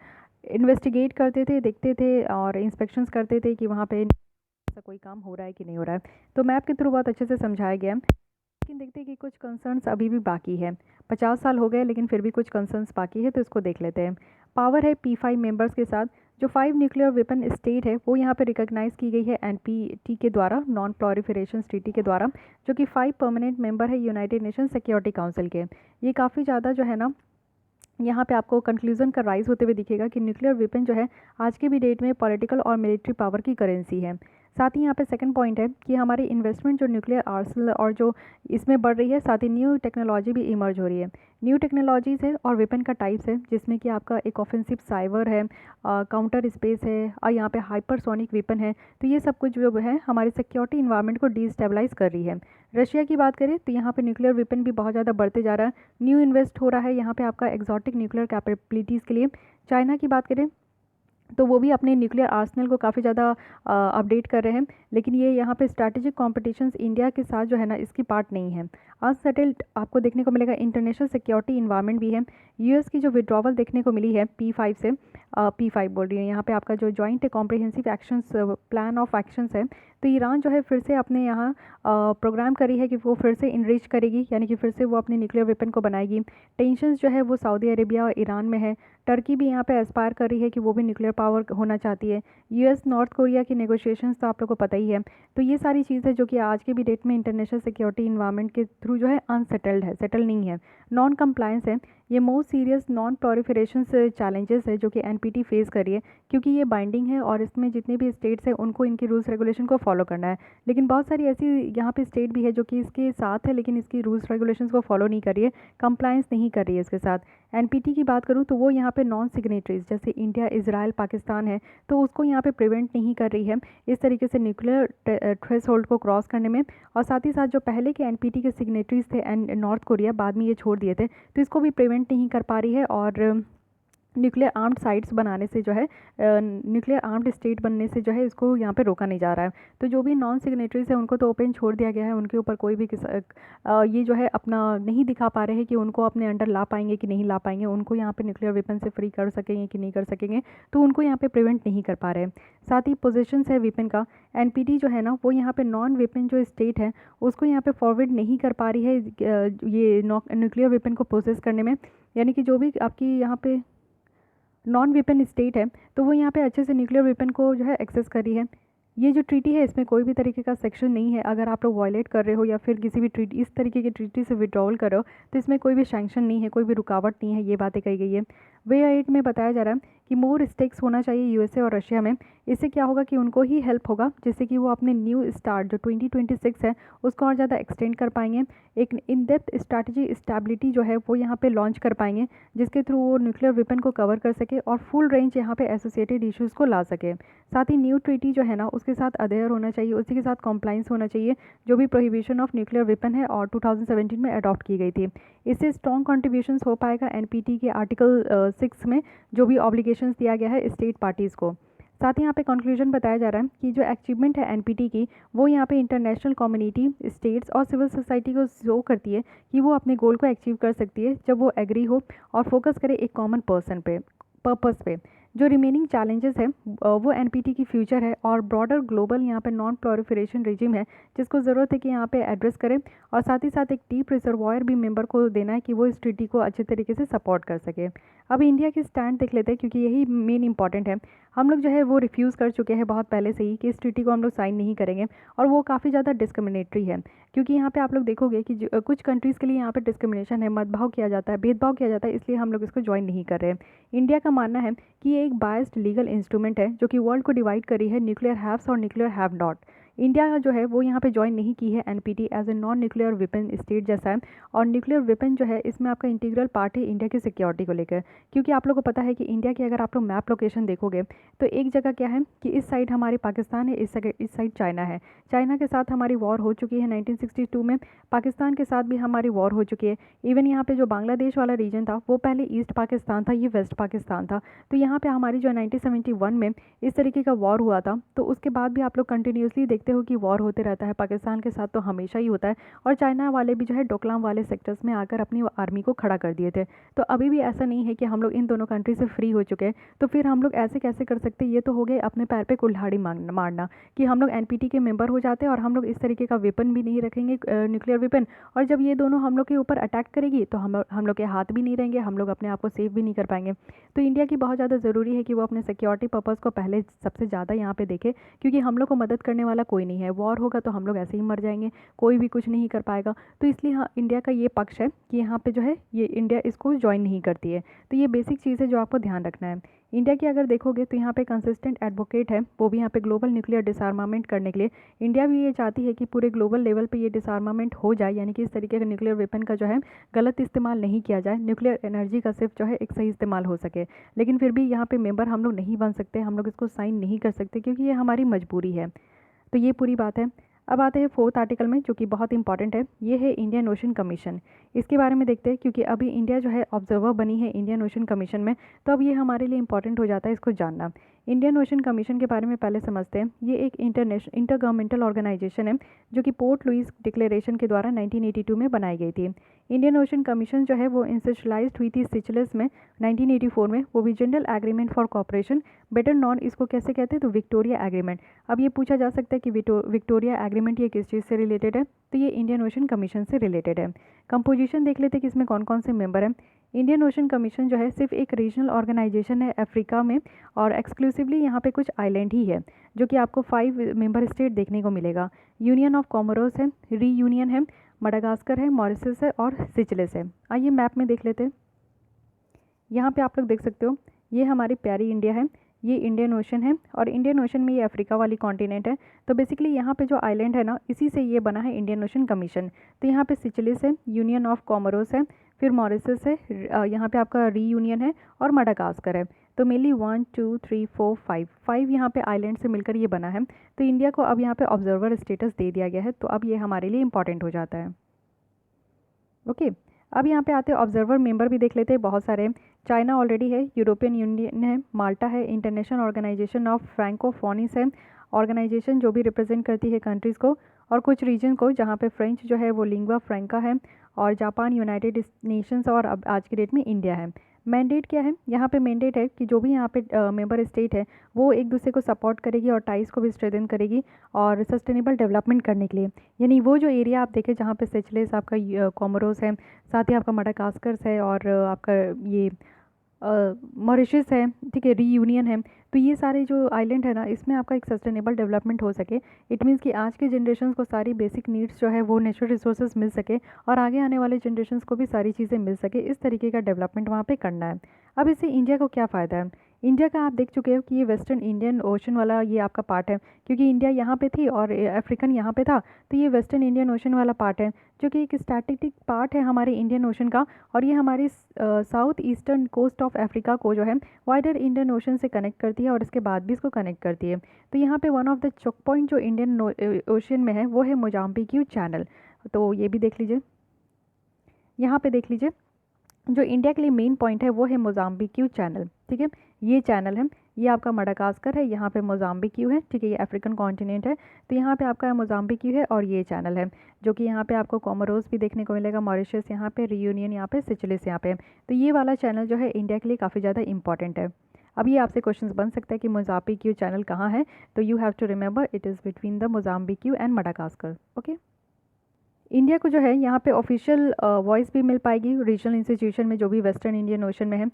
इन्वेस्टिगेट करते थे, देखते थे और इंस्पेक्शंस करते थे कि वहाँ पे ऐसा कोई काम हो रहा है कि नहीं हो रहा है। तो मैप के थ्रू बहुत अच्छे से समझाया गया है। लेकिन देखते हैं कि कुछ कंसर्न्स अभी भी बाकी है। 50 साल हो गए लेकिन फिर भी कुछ कंसर्न्स बाकी है, तो इसको देख लेते हैं। पावर है P5 मेंबर्स के साथ। जो 5 न्यूक्लियर वेपन स्टेट है वो यहाँ पे रिकॉग्नाइज़ की गई है NPT के द्वारा, नॉन प्रोलिफरेशन ट्रीटी के द्वारा, जो कि 5 परमानेंट मेंबर है यूनाइटेड नेशन सिक्योरिटी काउंसिल के। ये काफ़ी ज़्यादा जो है ना, यहाँ पे आपको कंक्लूजन का राइज होते हुए दिखेगा कि न्यूक्लियर वेपन जो है आज के भी डेट में पॉलिटिकल और मिलिट्री पावर की करेंसी है। साथ ही यहाँ पे सेकंड पॉइंट है कि हमारी इन्वेस्टमेंट जो न्यूक्लियर आर्सेनल और जो इसमें बढ़ रही है, साथ ही न्यू टेक्नोलॉजी भी इमर्ज हो रही है। न्यू टेक्नोलॉजीज़ है और वेपन का टाइप्स है, जिसमें कि आपका एक ऑफेंसिव साइबर है, काउंटर स्पेस है, और यहाँ पे हाइपरसोनिक वेपन है। तो ये सब कुछ जो है हमारे सिक्योरिटी इन्वायरमेंट को डिस्टेबलाइज कर रही है। रशिया की बात करें तो यहाँ पे न्यूक्लियर वेपन भी बहुत ज़्यादा बढ़ते जा रहा है, न्यू इन्वेस्ट हो रहा है यहाँ पे आपका एक्जॉटिक न्यूक्लियर कैपेबिलिटीज़ के लिए। चाइना की बात करें तो वो भी अपने न्यूक्लियर आर्सेनल को काफ़ी ज़्यादा अपडेट कर रहे हैं, लेकिन ये यहाँ पे स्ट्रैटेजिक कॉम्पिटिशन्स इंडिया के साथ जो है ना इसकी पार्ट नहीं है। अनसेटल्ड आपको देखने को मिलेगा इंटरनेशनल सिक्योरिटी इन्वायरमेंट भी है। US की जो विड्रॉवल देखने को मिली है P5 से, P5 बोल रही है यहाँ पे, आपका जो joint comprehensive actions plan of actions है, तो ईरान जो है फिर से अपने यहाँ प्रोग्राम करी है कि वो फिर से इनरिच करेगी, यानी कि फिर से वो अपने न्यूक्लियर वेपन को बनाएगी। टेंशंस जो है वो सऊदी अरेबिया और ईरान में है। टर्की भी यहाँ पे एस्पायर कर रही है कि वो भी न्यूक्लियर पावर होना चाहती है। यूएस नॉर्थ कोरिया की नेगोशिएशंस तो आप लोग को पता ही है। तो ये सारी चीज़ें जो कि आज के भी डेट में इंटरनेशनल सिक्योरिटी इन्वायरमेंट के थ्रू जो है अनसेटल्ड है, सेटल नहीं है, नॉन कंप्लायंस है। ये most serious non proliferation challenges है जो कि एनपीटी फेस कर रही है, क्योंकि ये बाइंडिंग है और इसमें जितने भी स्टेट्स हैं उनको इनकी रूल्स रेगुलेशन को फॉलो करना है। लेकिन बहुत सारी ऐसी यहाँ पे स्टेट भी है जो कि इसके साथ है लेकिन इसकी रूल्स रेगुलेशंस को फॉलो नहीं कर रही है, कंप्लायंस नहीं कर रही है इसके साथ। एनपीटी की बात करूँ तो वो यहाँ पे नॉन सिग्नेटरीज जैसे इंडिया, इजराइल, पाकिस्तान है, तो उसको यहाँ पे प्रिवेंट नहीं कर रही है इस तरीके से न्यूक्लियर थ्रेशोल्ड को क्रॉस करने में। और साथ ही साथ जो पहले के एनपीटी के सिग्नेटरीज थे एंड नॉर्थ कोरिया, बाद में ये छोड़ दिए थे, तो इसको भी प्रिवेंट नहीं कर पा रही है। और न्यूक्लियर आर्म्ड साइट्स बनाने से जो है, न्यूक्लियर आर्म्ड स्टेट बनने से जो है इसको यहाँ पे रोका नहीं जा रहा है। तो जो भी नॉन सिग्नेटरीज है उनको तो ओपन छोड़ दिया गया है, उनके ऊपर कोई भी ये जो है अपना नहीं दिखा पा रहे हैं कि उनको अपने अंडर ला पाएंगे कि नहीं ला पाएंगे, उनको यहाँ पे न्यूक्लियर वेपन से फ्री कर सकेंगे कि नहीं कर सकेंगे, तो उनको यहाँ पे प्रिवेंट नहीं कर पा रहे हैं। साथ ही पोजिशंस है वेपन का, एनपीटी जो है ना वो यहाँ पे नॉन वेपन जो स्टेट है उसको यहाँ पे फॉरवर्ड नहीं कर पा रही है ये न्यूक्लियर वेपन को प्रोसेस करने में। यानी कि जो भी आपकी यहाँ पे नॉन वेपन स्टेट है तो वो यहाँ पे अच्छे से न्यूक्लियर वेपन को जो है एक्सेस कर रही है। ये जो ट्रीटी है इसमें कोई भी तरीके का सेक्शन नहीं है, अगर आप लोग वायलेट कर रहे हो या फिर किसी भी ट्रीटी इस तरीके की ट्रीटी से विड्रॉल कर रहे हो तो इसमें कोई भी सैंक्शन नहीं है, कोई भी रुकावट नहीं है, ये बातें कही गई है। वे 8 में बताया जा रहा है कि मोर स्टेक्स होना चाहिए यूएसए और रशिया में। इससे क्या होगा कि उनको ही हेल्प होगा, जिससे कि वो अपने न्यू स्टार्ट जो 2026 है उसको और ज़्यादा एक्सटेंड कर पाएंगे। एक इन डेप्थ स्ट्रैटेजी स्टेबिलिटी जो है वो यहाँ पे लॉन्च कर पाएंगे, जिसके थ्रू वो न्यूक्लियर वेपन को कवर कर सके और फुल रेंज यहाँ पे एसोसिएटेड इश्यूज़ को ला सके। साथ ही न्यू ट्रीटी जो है ना उसके साथ अडेयर होना चाहिए, उसी के साथ कॉम्प्लाइंस होना चाहिए जो भी प्रोहिबिशन ऑफ न्यूक्लियर वेपन है और 2017 में अडॉप्ट की गई थी। इससे स्ट्रॉन्ग कॉन्ट्रीब्यूशंस हो पाएगा एनपीटी के आर्टिकल 6 में जो भी ऑब्लिगेशंस दिया गया है स्टेट पार्टीज़ को। साथ ही यहाँ पे कंक्लूजन बताया जा रहा है कि जो अचीवमेंट है एनपीटी की वो यहाँ पे इंटरनेशनल कम्युनिटी, स्टेट्स और सिविल सोसाइटी को शो करती है कि वो अपने गोल को अचीव कर सकती है जब वो एग्री हो और फोकस करे एक कॉमन पर्पस पे। जो रिमेनिंग चैलेंजेस है वो एनपीटी की फ्यूचर है और ब्रॉडर ग्लोबल यहाँ पे नॉन प्रोलिफरेशन रिजिम है जिसको ज़रूरत है कि यहाँ पे एड्रेस करें। और साथ ही साथ एक डीप रिजर्वायर भी मेंबर को देना है कि वो इस ट्रीटी को अच्छे तरीके से सपोर्ट कर सके। अब इंडिया की स्टैंड देख लेते हैं क्योंकि यही मेन इंपॉर्टेंट है। हम लोग जो है वो रिफ्यूज़ कर चुके हैं बहुत पहले से ही कि इस ट्रीटी को हम लोग साइन नहीं करेंगे, और वो काफ़ी ज़्यादा डिस्क्रिमिनेटरी है क्योंकि यहाँ पे आप लोग देखोगे कि कुछ कंट्रीज़ के लिए यहाँ पे डिस्क्रिमिनेशन है, मतभाव किया जाता है, भेदभाव किया जाता है, इसलिए हम लोग इसको ज्वाइन नहीं कर रहे हैं। इंडिया का मानना है कि ये एक बायस्ड लीगल इंस्ट्रूमेंट है जो कि वर्ल्ड को डिवाइड करी है न्यूक्लियर हैव्स और न्यूक्लियर हैव नॉट। इंडिया जो है वो यहाँ पे ज्वाइन नहीं की है NPT as a non nuclear weapon state जैसा है, और न्यूक्लियर वेपन जो है इसमें आपका इंटीग्रल पार्ट है इंडिया की सिक्योरिटी को लेकर। क्योंकि आप लोगों को पता है कि इंडिया की अगर आप लोग मैप लोकेशन देखोगे तो एक जगह क्या है कि इस साइड हमारे पाकिस्तान है, इस साइड चाइना है। चाइना के साथ हमारी वॉर हो चुकी है 1962 में, पाकिस्तान के साथ भी हमारी वॉर हो चुकी है। इवन यहाँ पे जो बांग्लादेश वाला रीजन था वो पहले ईस्ट पाकिस्तान था, ये वेस्ट पाकिस्तान था। तो यहाँ पे हमारी जो 1971 में इस तरीके का वॉर हुआ था, तो उसके बाद भी आप लोग कंटिन्यूसली देखते हो कि वॉर होते रहता है, पाकिस्तान के साथ तो हमेशा ही होता है। और चाइना वाले भी जो है डोकलाम वाले सेक्टर्स में आकर अपनी आर्मी को खड़ा कर दिए थे। तो अभी भी ऐसा नहीं है कि हम लोग इन दोनों कंट्री से फ्री हो चुके हैं, तो फिर हम लोग ऐसे कैसे कर सकते हैं? ये तो हो गए अपने पैर पे कुल्हाड़ी मारना कि हम लोग एनपीटी के मेंबर हो जाते हैं और हम लोग इस तरीके का वेपन भी नहीं रखेंगे, न्यूक्लियर वेपन, और जब ये दोनों हम लोग के ऊपर अटैक करेगी तो हम लोग के हाथ भी नहीं रहेंगे, हम लोग अपने आप को सेफ भी नहीं कर पाएंगे। तो इंडिया की बहुत ज़्यादा ज़रूरी है कि वो अपने सिक्योरिटी पर्पज़ को पहले सबसे ज़्यादा यहाँ पे देखे, क्योंकि हम लोग को मदद करने वाला कोई नहीं है। वॉर होगा तो हम लोग ऐसे ही मर जाएंगे, कोई भी कुछ नहीं कर पाएगा। तो इसलिए हाँ, इंडिया का ये पक्ष है कि यहाँ पे जो है ये इंडिया इसको ज्वाइन नहीं करती है। तो ये बेसिक चीज़ है जो आपको ध्यान रखना है। इंडिया की अगर देखोगे तो यहाँ पे कंसिस्टेंट एडवोकेट है, वो भी यहाँ पे ग्लोबल न्यूक्लियर डिसआर्मामेंट करने के लिए। इंडिया भी ये चाहती है कि पूरे ग्लोबल लेवल पे ये डिसआर्मामेंट हो जाए, यानी कि इस तरीके का न्यूक्लियर वेपन का जो है गलत इस्तेमाल नहीं किया जाए, न्यूक्लियर एनर्जी का सिर्फ जो है एक सही इस्तेमाल हो सके। लेकिन फिर भी यहाँ पे मेंबर हम लोग नहीं बन सकते, हम लोग इसको साइन नहीं कर सकते क्योंकि ये हमारी मजबूरी है। तो ये पूरी बात है। अब आते हैं 4th आर्टिकल में जो कि बहुत इंपॉर्टेंट है, ये है इंडियन ओशन कमीशन। इसके बारे में देखते हैं क्योंकि अभी इंडिया जो है ऑब्जर्वर बनी है इंडियन ओशन कमीशन में, तो अब ये हमारे लिए इंपॉर्टेंट हो जाता है इसको जानना। इंडियन ओशन कमीशन के बारे में पहले समझते हैं। ये एक इंटर गवर्नमेंटल ऑर्गेनाइजेशन है जो कि पोर्ट लुइस डिक्लेरेशन के द्वारा 1982 में बनाई गई थी। इंडियन ओशन कमीशन जो है वो इंस्टीट्यूशनलाइज्ड हुई थी सिचलिस में 1984 में। वो भी general agreement for cooperation, better non इसको कैसे कहते हैं तो विक्टोरिया एग्रीमेंट। अब ये पूछा जा सकता है कि विक्टोरिया एग्रीमेंट ये किस चीज़ से रिलेटेड है, तो ये इंडियन ओशन कमीशन से रिलेटेड है। कंपोजिशन देख लेते हैं कि इसमें कौन कौन से मेंबर हैं। इंडियन ओशन कमीशन जो है सिर्फ एक रीजनल ऑर्गेनाइजेशन है अफ्रीका में, और एक्सक्लूसिवली यहाँ पे कुछ आइलैंड ही है, जो कि आपको 5 मेंबर स्टेट देखने को मिलेगा। यूनियन ऑफ कॉमोरोस है, रीयूनियन है, मडागास्कर है, मॉरिशस है और सिचलिस है। आइए मैप में देख लेते हैं। यहाँ पे आप लोग देख सकते हो ये हमारी प्यारी इंडिया है, ये इंडियन ओशन है, और इंडियन ओशन में ये अफ्रीका वाली कॉन्टिनेंट है। तो बेसिकली यहाँ पे जो आइलैंड है ना, इसी से ये बना है इंडियन ओशन कमीशन। तो यहाँ पे सिचलिस है, यूनियन ऑफ कॉमोरोस है, फिर मॉरिशस है, यहाँ पे आपका रीयूनियन है और मडागास्कर है। तो मेनली 1 2 3 4 5 यहाँ पे आइलैंड से मिलकर ये बना है। तो इंडिया को अब यहाँ पे ऑब्जर्वर स्टेटस दे दिया गया है, तो अब ये हमारे लिए इंपॉर्टेंट हो जाता है। ओके, अब यहाँ पे आते हैं ऑब्जर्वर मेंबर भी देख लेते हैं, बहुत सारे। चाइना ऑलरेडी है, यूरोपियन यूनियन है, माल्टा है, इंटरनेशनल ऑर्गेनाइजेशन ऑफ फ्रैंकोफोनीस है, ऑर्गेनाइजेशन जो भी रिप्रेजेंट करती है कंट्रीज़ को और कुछ रीजन को, जहाँ पे फ्रेंच जो है वो लिंग्वा फ्रैंका है, और जापान, यूनाइटेड नेशंस और अब आज की डेट में इंडिया है। मैंडेट क्या है, यहाँ पे मैंडेट है कि जो भी यहाँ पे मेंबर स्टेट है वो एक दूसरे को सपोर्ट करेगी और टाइज को भी स्ट्रेंथन करेगी और सस्टेनेबल डेवलपमेंट करने के लिए। यानी वो जो एरिया आप देखें जहाँ पे सेचलेस आपका कॉमोरोस है, साथ ही आपका मडागास्कर है और आपका ये मॉरिशस है, ठीक है, रीयूनियन है। तो ये सारे जो आइलैंड है ना, इसमें आपका एक सस्टेनेबल डेवलपमेंट हो सके। इट मीन्स कि आज के जनरेशन को सारी बेसिक नीड्स जो है वो नेचुरल रिसोर्सेज मिल सके और आगे आने वाले जनरेशन को भी सारी चीज़ें मिल सके, इस तरीके का डेवलपमेंट वहाँ पे करना है। अब इससे इंडिया को क्या फ़ायदा है। इंडिया का आप देख चुके हो कि ये वेस्टर्न इंडियन ओशन वाला ये आपका पार्ट है, क्योंकि इंडिया यहाँ पे थी और अफ्रीकन यहाँ पे था, तो ये वेस्टर्न इंडियन ओशन वाला पार्ट है जो कि एक स्ट्रैटेजिक पार्ट है हमारे इंडियन ओशन का। और ये हमारी south eastern coast of Africa को जो है वाइडर इंडियन ओशन से कनेक्ट करती है और इसके बाद भी इसको कनेक्ट करती है। तो यहाँ पे one of the choke point जो इंडियन ओशन में है वो है मोजाम्बिक चैनल। तो ये भी देख लीजिए, यहाँ पे देख लीजिए जो इंडिया के लिए मेन पॉइंट है वो है मोजाम्बिक चैनल, ठीक है। ये चैनल है, ये आपका मडागास्कर है, यहाँ पे मोजाम्बिक है, ठीक है, ये अफ्रीकन कॉन्टिनेंट है। तो यहाँ पे आपका मोजाम्बिक है और ये चैनल है जो कि यहाँ पे आपको कॉमोरोस भी देखने को मिलेगा, मॉरिशस यहाँ पे, रीयूनियन यहाँ पे, सिचलिस यहाँ पे। तो ये वाला चैनल जो है इंडिया के लिए काफ़ी ज़्यादा इंपॉर्टेंट है। अब ये आपसे क्वेश्चन बन सकता है कि मोजाम्बिक चैनल कहाँ है, तो you have to remember it is between the Mozambique and Madagascar. Okay, India को जो है यहाँ पे ऑफिशियल वॉइस भी मिल पाएगी रीजनल इंस्टीट्यूशन में जो भी वेस्टर्न इंडियन ओशन में है,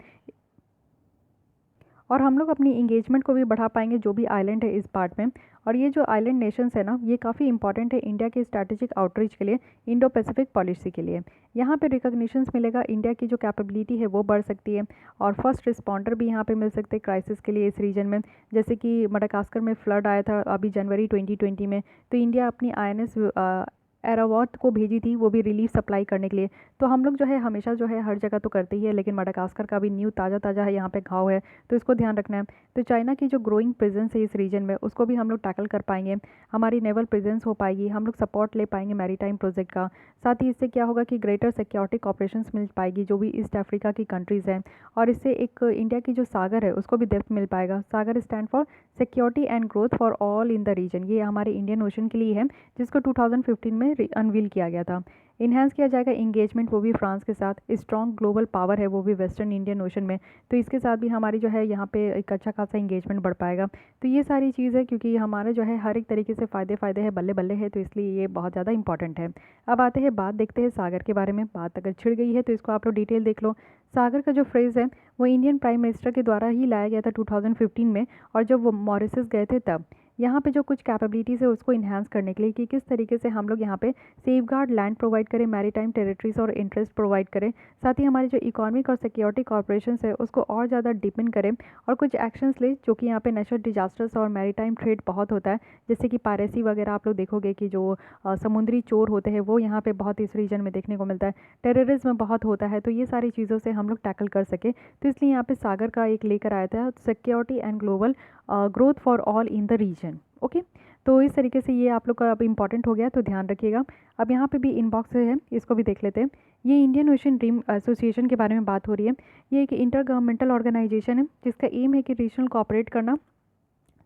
और हम लोग अपनी इंगेजमेंट को भी बढ़ा पाएंगे जो भी आइलैंड है इस पार्ट में। और ये जो आइलैंड नेशंस है ना, ये काफ़ी इंपॉर्टेंट है इंडिया के स्ट्रैटेजिक आउटरीच के लिए, इंडो पैसिफिक पॉलिसी के लिए। यहाँ पे रिकॉग्निशंस मिलेगा, इंडिया की जो कैपेबिलिटी है वो बढ़ सकती है, और फर्स्ट रिस्पॉन्डर भी यहाँ पे मिल सकते हैं क्राइसिस के लिए इस रीजन में। जैसे कि मडागास्कर में फ्लड आया था अभी जनवरी 2020 में, तो इंडिया अपनी INS एरावॉत को भेजी थी, वो भी रिलीफ सप्लाई करने के लिए। तो हम लोग जो है हमेशा जो है हर जगह तो करते ही है, लेकिन मडागास्कर का भी न्यू ताज़ा है, यहाँ पे घाव है, तो इसको ध्यान रखना है। तो चाइना की जो ग्रोइंग प्रेजेंस है इस रीजन में, उसको भी हम लोग टैकल कर पाएंगे, हमारी नेवल प्रेजेंस हो पाएगी, हम लोग सपोर्ट ले पाएंगे मैरीटाइम प्रोजेक्ट का। साथ ही इससे क्या होगा कि ग्रेटर सिक्योरिटी कॉपरेशंस मिल पाएगी जो भी ईस्ट अफ्रीका की कंट्रीज़ हैं, और इससे एक इंडिया की जो सागर है उसको भी डेप्थ मिल पाएगा। SAGAR stand for security and growth for all in the region, ये हमारे इंडियन ओशन के लिए है, जिसको 2015 में अनवील किया गया था। इन्हांस किया जाएगा इंगेजमेंट, वो भी फ्रांस के साथ। स्ट्रॉन्ग ग्लोबल पावर है वो भी वेस्टर्न इंडियन ओशन में, तो इसके साथ भी हमारी जो है यहाँ पे एक अच्छा खासा इंगेजमेंट बढ़ पाएगा। तो ये सारी चीज़ है, क्योंकि हमारे जो है हर एक तरीके से फ़ायदे है, बल्ले बल्ले है, तो इसलिए ये बहुत ज़्यादा इंपॉर्टेंट है। अब आते हैं बात देखते हैं सागर के बारे में। बात अगर छिड़ गई है तो इसको आप लोग डिटेल देख लो। सागर का जो फ्रेज़ है वो इंडियन प्राइम मिनिस्टर के द्वारा ही लाया गया था 2015 में, और जब वो मॉरिशस गए थे तब यहाँ पे जो कुछ कैपेबिलिटीज़ है उसको इन्हांस करने के लिए कि किस तरीके से हम लोग यहाँ पे सेफगार्ड लैंड प्रोवाइड करें, मैरीटाइम टेरिटरीज और इंटरेस्ट प्रोवाइड करें, साथ ही हमारी जो इकोनॉमिक और सिक्योरिटी कॉर्पोरेशन है उसको और ज़्यादा डिपेंड करें, और कुछ एक्शंस ले जो कि यहाँ पे नेचुरल डिजास्टर्स और मैरीटाइम ट्रेड बहुत होता है, जैसे कि पायरेसी वगैरह आप लोग देखोगे कि जो समुद्री चोर होते हैं वो यहाँ पे बहुत इस रीजन में देखने को मिलता है, टेररिज्म बहुत होता है, तो ये सारी चीज़ों से हम लोग टैकल कर सके। तो इसलिए यहाँ पे सागर का एक लेकर आया था, security and global growth for all in the region. Okay, तो इस तरीके से ये आप लोग का अब इंपॉर्टेंट हो गया, तो ध्यान रखिएगा। अब यहाँ पे भी इनबॉक्स है, इसको भी देख लेते हैं। ये इंडियन ओशन ड्रीम एसोसिएशन के बारे में बात हो रही है। ये एक इंटर गवर्नमेंटल ऑर्गेनाइजेशन है जिसका एम है कि रीजनल कोऑपरेट करना,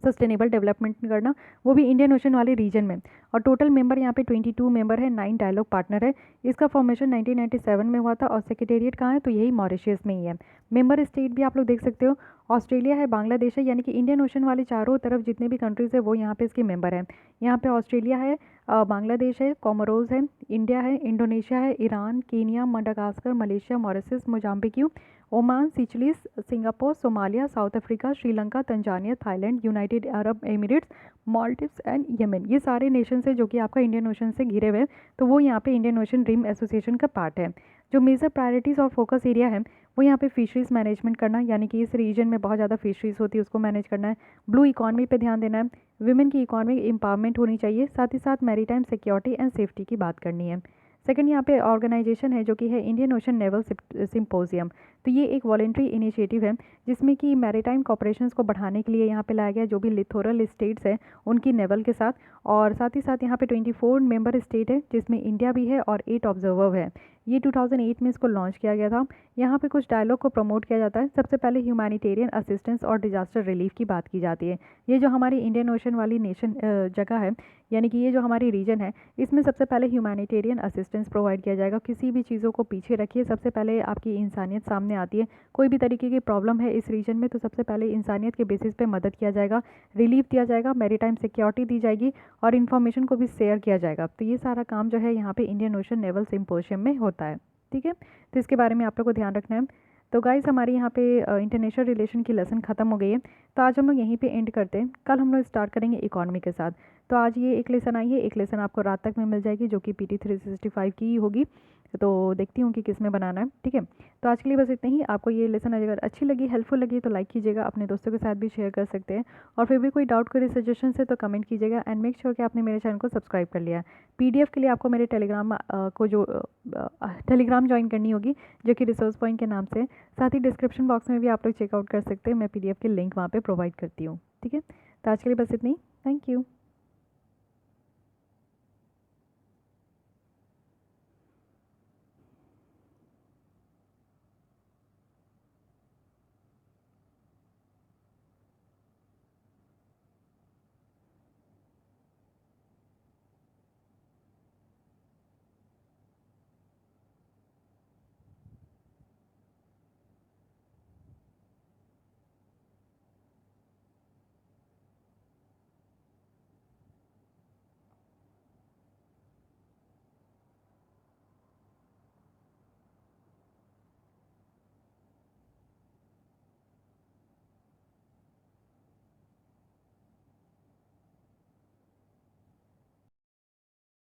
सस्टेनेबल डेवलपमेंट करना, वो भी इंडियन ओशन वाले रीजन में। और टोटल मेंबर यहाँ पे 22 मेंबर है, 9 डायलॉग पार्टनर है। इसका फॉर्मेशन 1997 में हुआ था और सेक्रेटेरिएट कहाँ है, तो यही मॉरिशस में ही है। मेंबर स्टेट भी आप लोग देख सकते हो, ऑस्ट्रेलिया है, बांग्लादेश है, यानी कि इंडियन ओशन वाले चारों तरफ जितने भी कंट्रीज़ है वो यहाँ पे इसके मेंबर हैं। यहाँ पे ऑस्ट्रेलिया है, बांग्लादेश है, कोमोरोस है, इंडिया है, इंडोनेशिया है, Iran, Kenya, Madagascar, Malaysia, Mauritius, Mozambique, Oman, Seychelles, Singapore, Somalia, South Africa, Sri Lanka, Tanzania, Thailand, United Arab Emirates, Maldives and Yemen. ये सारे नेशंस है जो कि आपका इंडियन ओशन से घिरे हुए हैं, तो वो यहाँ पे इंडियन ओशन रिम एसोसिएशन का पार्ट है। जो मेजर प्रायोरिटीज़ और फोकस एरिया है वो यहाँ पे फिशरीज मैनेजमेंट करना, यानी कि इस रीजन में बहुत ज़्यादा फिशरीज होती है, उसको मैनेज करना है। ब्लू इकॉनमी पे ध्यान देना है, विमेन की इकॉनमिक एम्पावरमेंट होनी चाहिए, साथ ही साथ मैरीटाइम सिक्योरिटी एंड सेफ्टी की बात करनी है। सेकंड यहाँ पे ऑर्गेनाइजेशन है जो कि है इंडियन ओशन नेवल सिम्पोजियम। तो ये एक वॉलेंट्री इनिशिएटिव है जिसमें कि मैरीटाइम कॉपरेशंस को बढ़ाने के लिए यहाँ पे लाया गया जो भी लिथोरल स्टेट्स है उनकी नेवल के साथ, और साथ ही साथ यहाँ पे 24 मेंबर स्टेट है जिसमें इंडिया भी है और 8 ऑब्जर्वर है। ये 2008 में इसको लॉन्च किया गया था। यहाँ पे कुछ डायलॉग को प्रमोट किया जाता है। सबसे पहले ह्यूमैनिटेरियन असिस्टेंस और डिजास्टर रिलीफ की बात की जाती है। ये जो हमारी इंडियन ओशन वाली नेशन जगह है, यानी कि ये जो हमारी रीजन है, इसमें सबसे पहले ह्यूमैनिटेरियन असिस्टेंस प्रोवाइड किया जाएगा। किसी भी चीज़ों को पीछे रखिए, सबसे पहले आपकी इंसानियत सामने आती है। कोई भी तरीके की प्रॉब्लम है इस रीजन में तो सबसे पहले इंसानियत के बेसिस पे मदद किया जाएगा, रिलीफ दिया जाएगा, मैरीटाइम सिक्योरिटी दी जाएगी और इन्फॉर्मेशन को भी शेयर किया जाएगा। तो ये सारा काम जो है यहाँ पे इंडियन ओशन नेवल सिम्पोजियम में होता है। ठीक है, तो इसके बारे में आप लोग को ध्यान रखना है। तो गाइस हमारी यहाँ पे इंटरनेशनल रिलेशन की लेसन ख़त्म हो गई है, तो आज हम लोग यहीं पे एंड करते हैं। कल हम लोग स्टार्ट करेंगे इकोनॉमी के साथ। तो आज ये एक लेसन आई है, एक लेसन आपको रात तक में मिल जाएगी जो कि PT 365 की ही होगी। तो देखती हूँ कि किस में बनाना है। ठीक है, तो आज के लिए बस इतना ही। आपको ये लेसन अगर अच्छी लगी, हेल्पफुल लगी तो लाइक कीजिएगा, अपने दोस्तों के साथ भी शेयर कर सकते हैं, और फिर भी कोई डाउट करे सजेशन है तो कमेंट कीजिएगा। एंड मेक श्योर कि आपने मेरे चैनल को सब्सक्राइब कर लिया है। PDF के लिए आपको मेरे टेलीग्राम टेलीग्राम ज्वाइन करनी होगी जो कि रिसोर्स पॉइंट के नाम से। साथ ही डिस्क्रिप्शन बॉक्स में भी आप लोग चेकआउट कर सकते हैं, मैं PDF की लिंक वहाँ पर प्रोवाइड करती हूँ। ठीक है, तो आज के लिए बस इतनी। Thank you.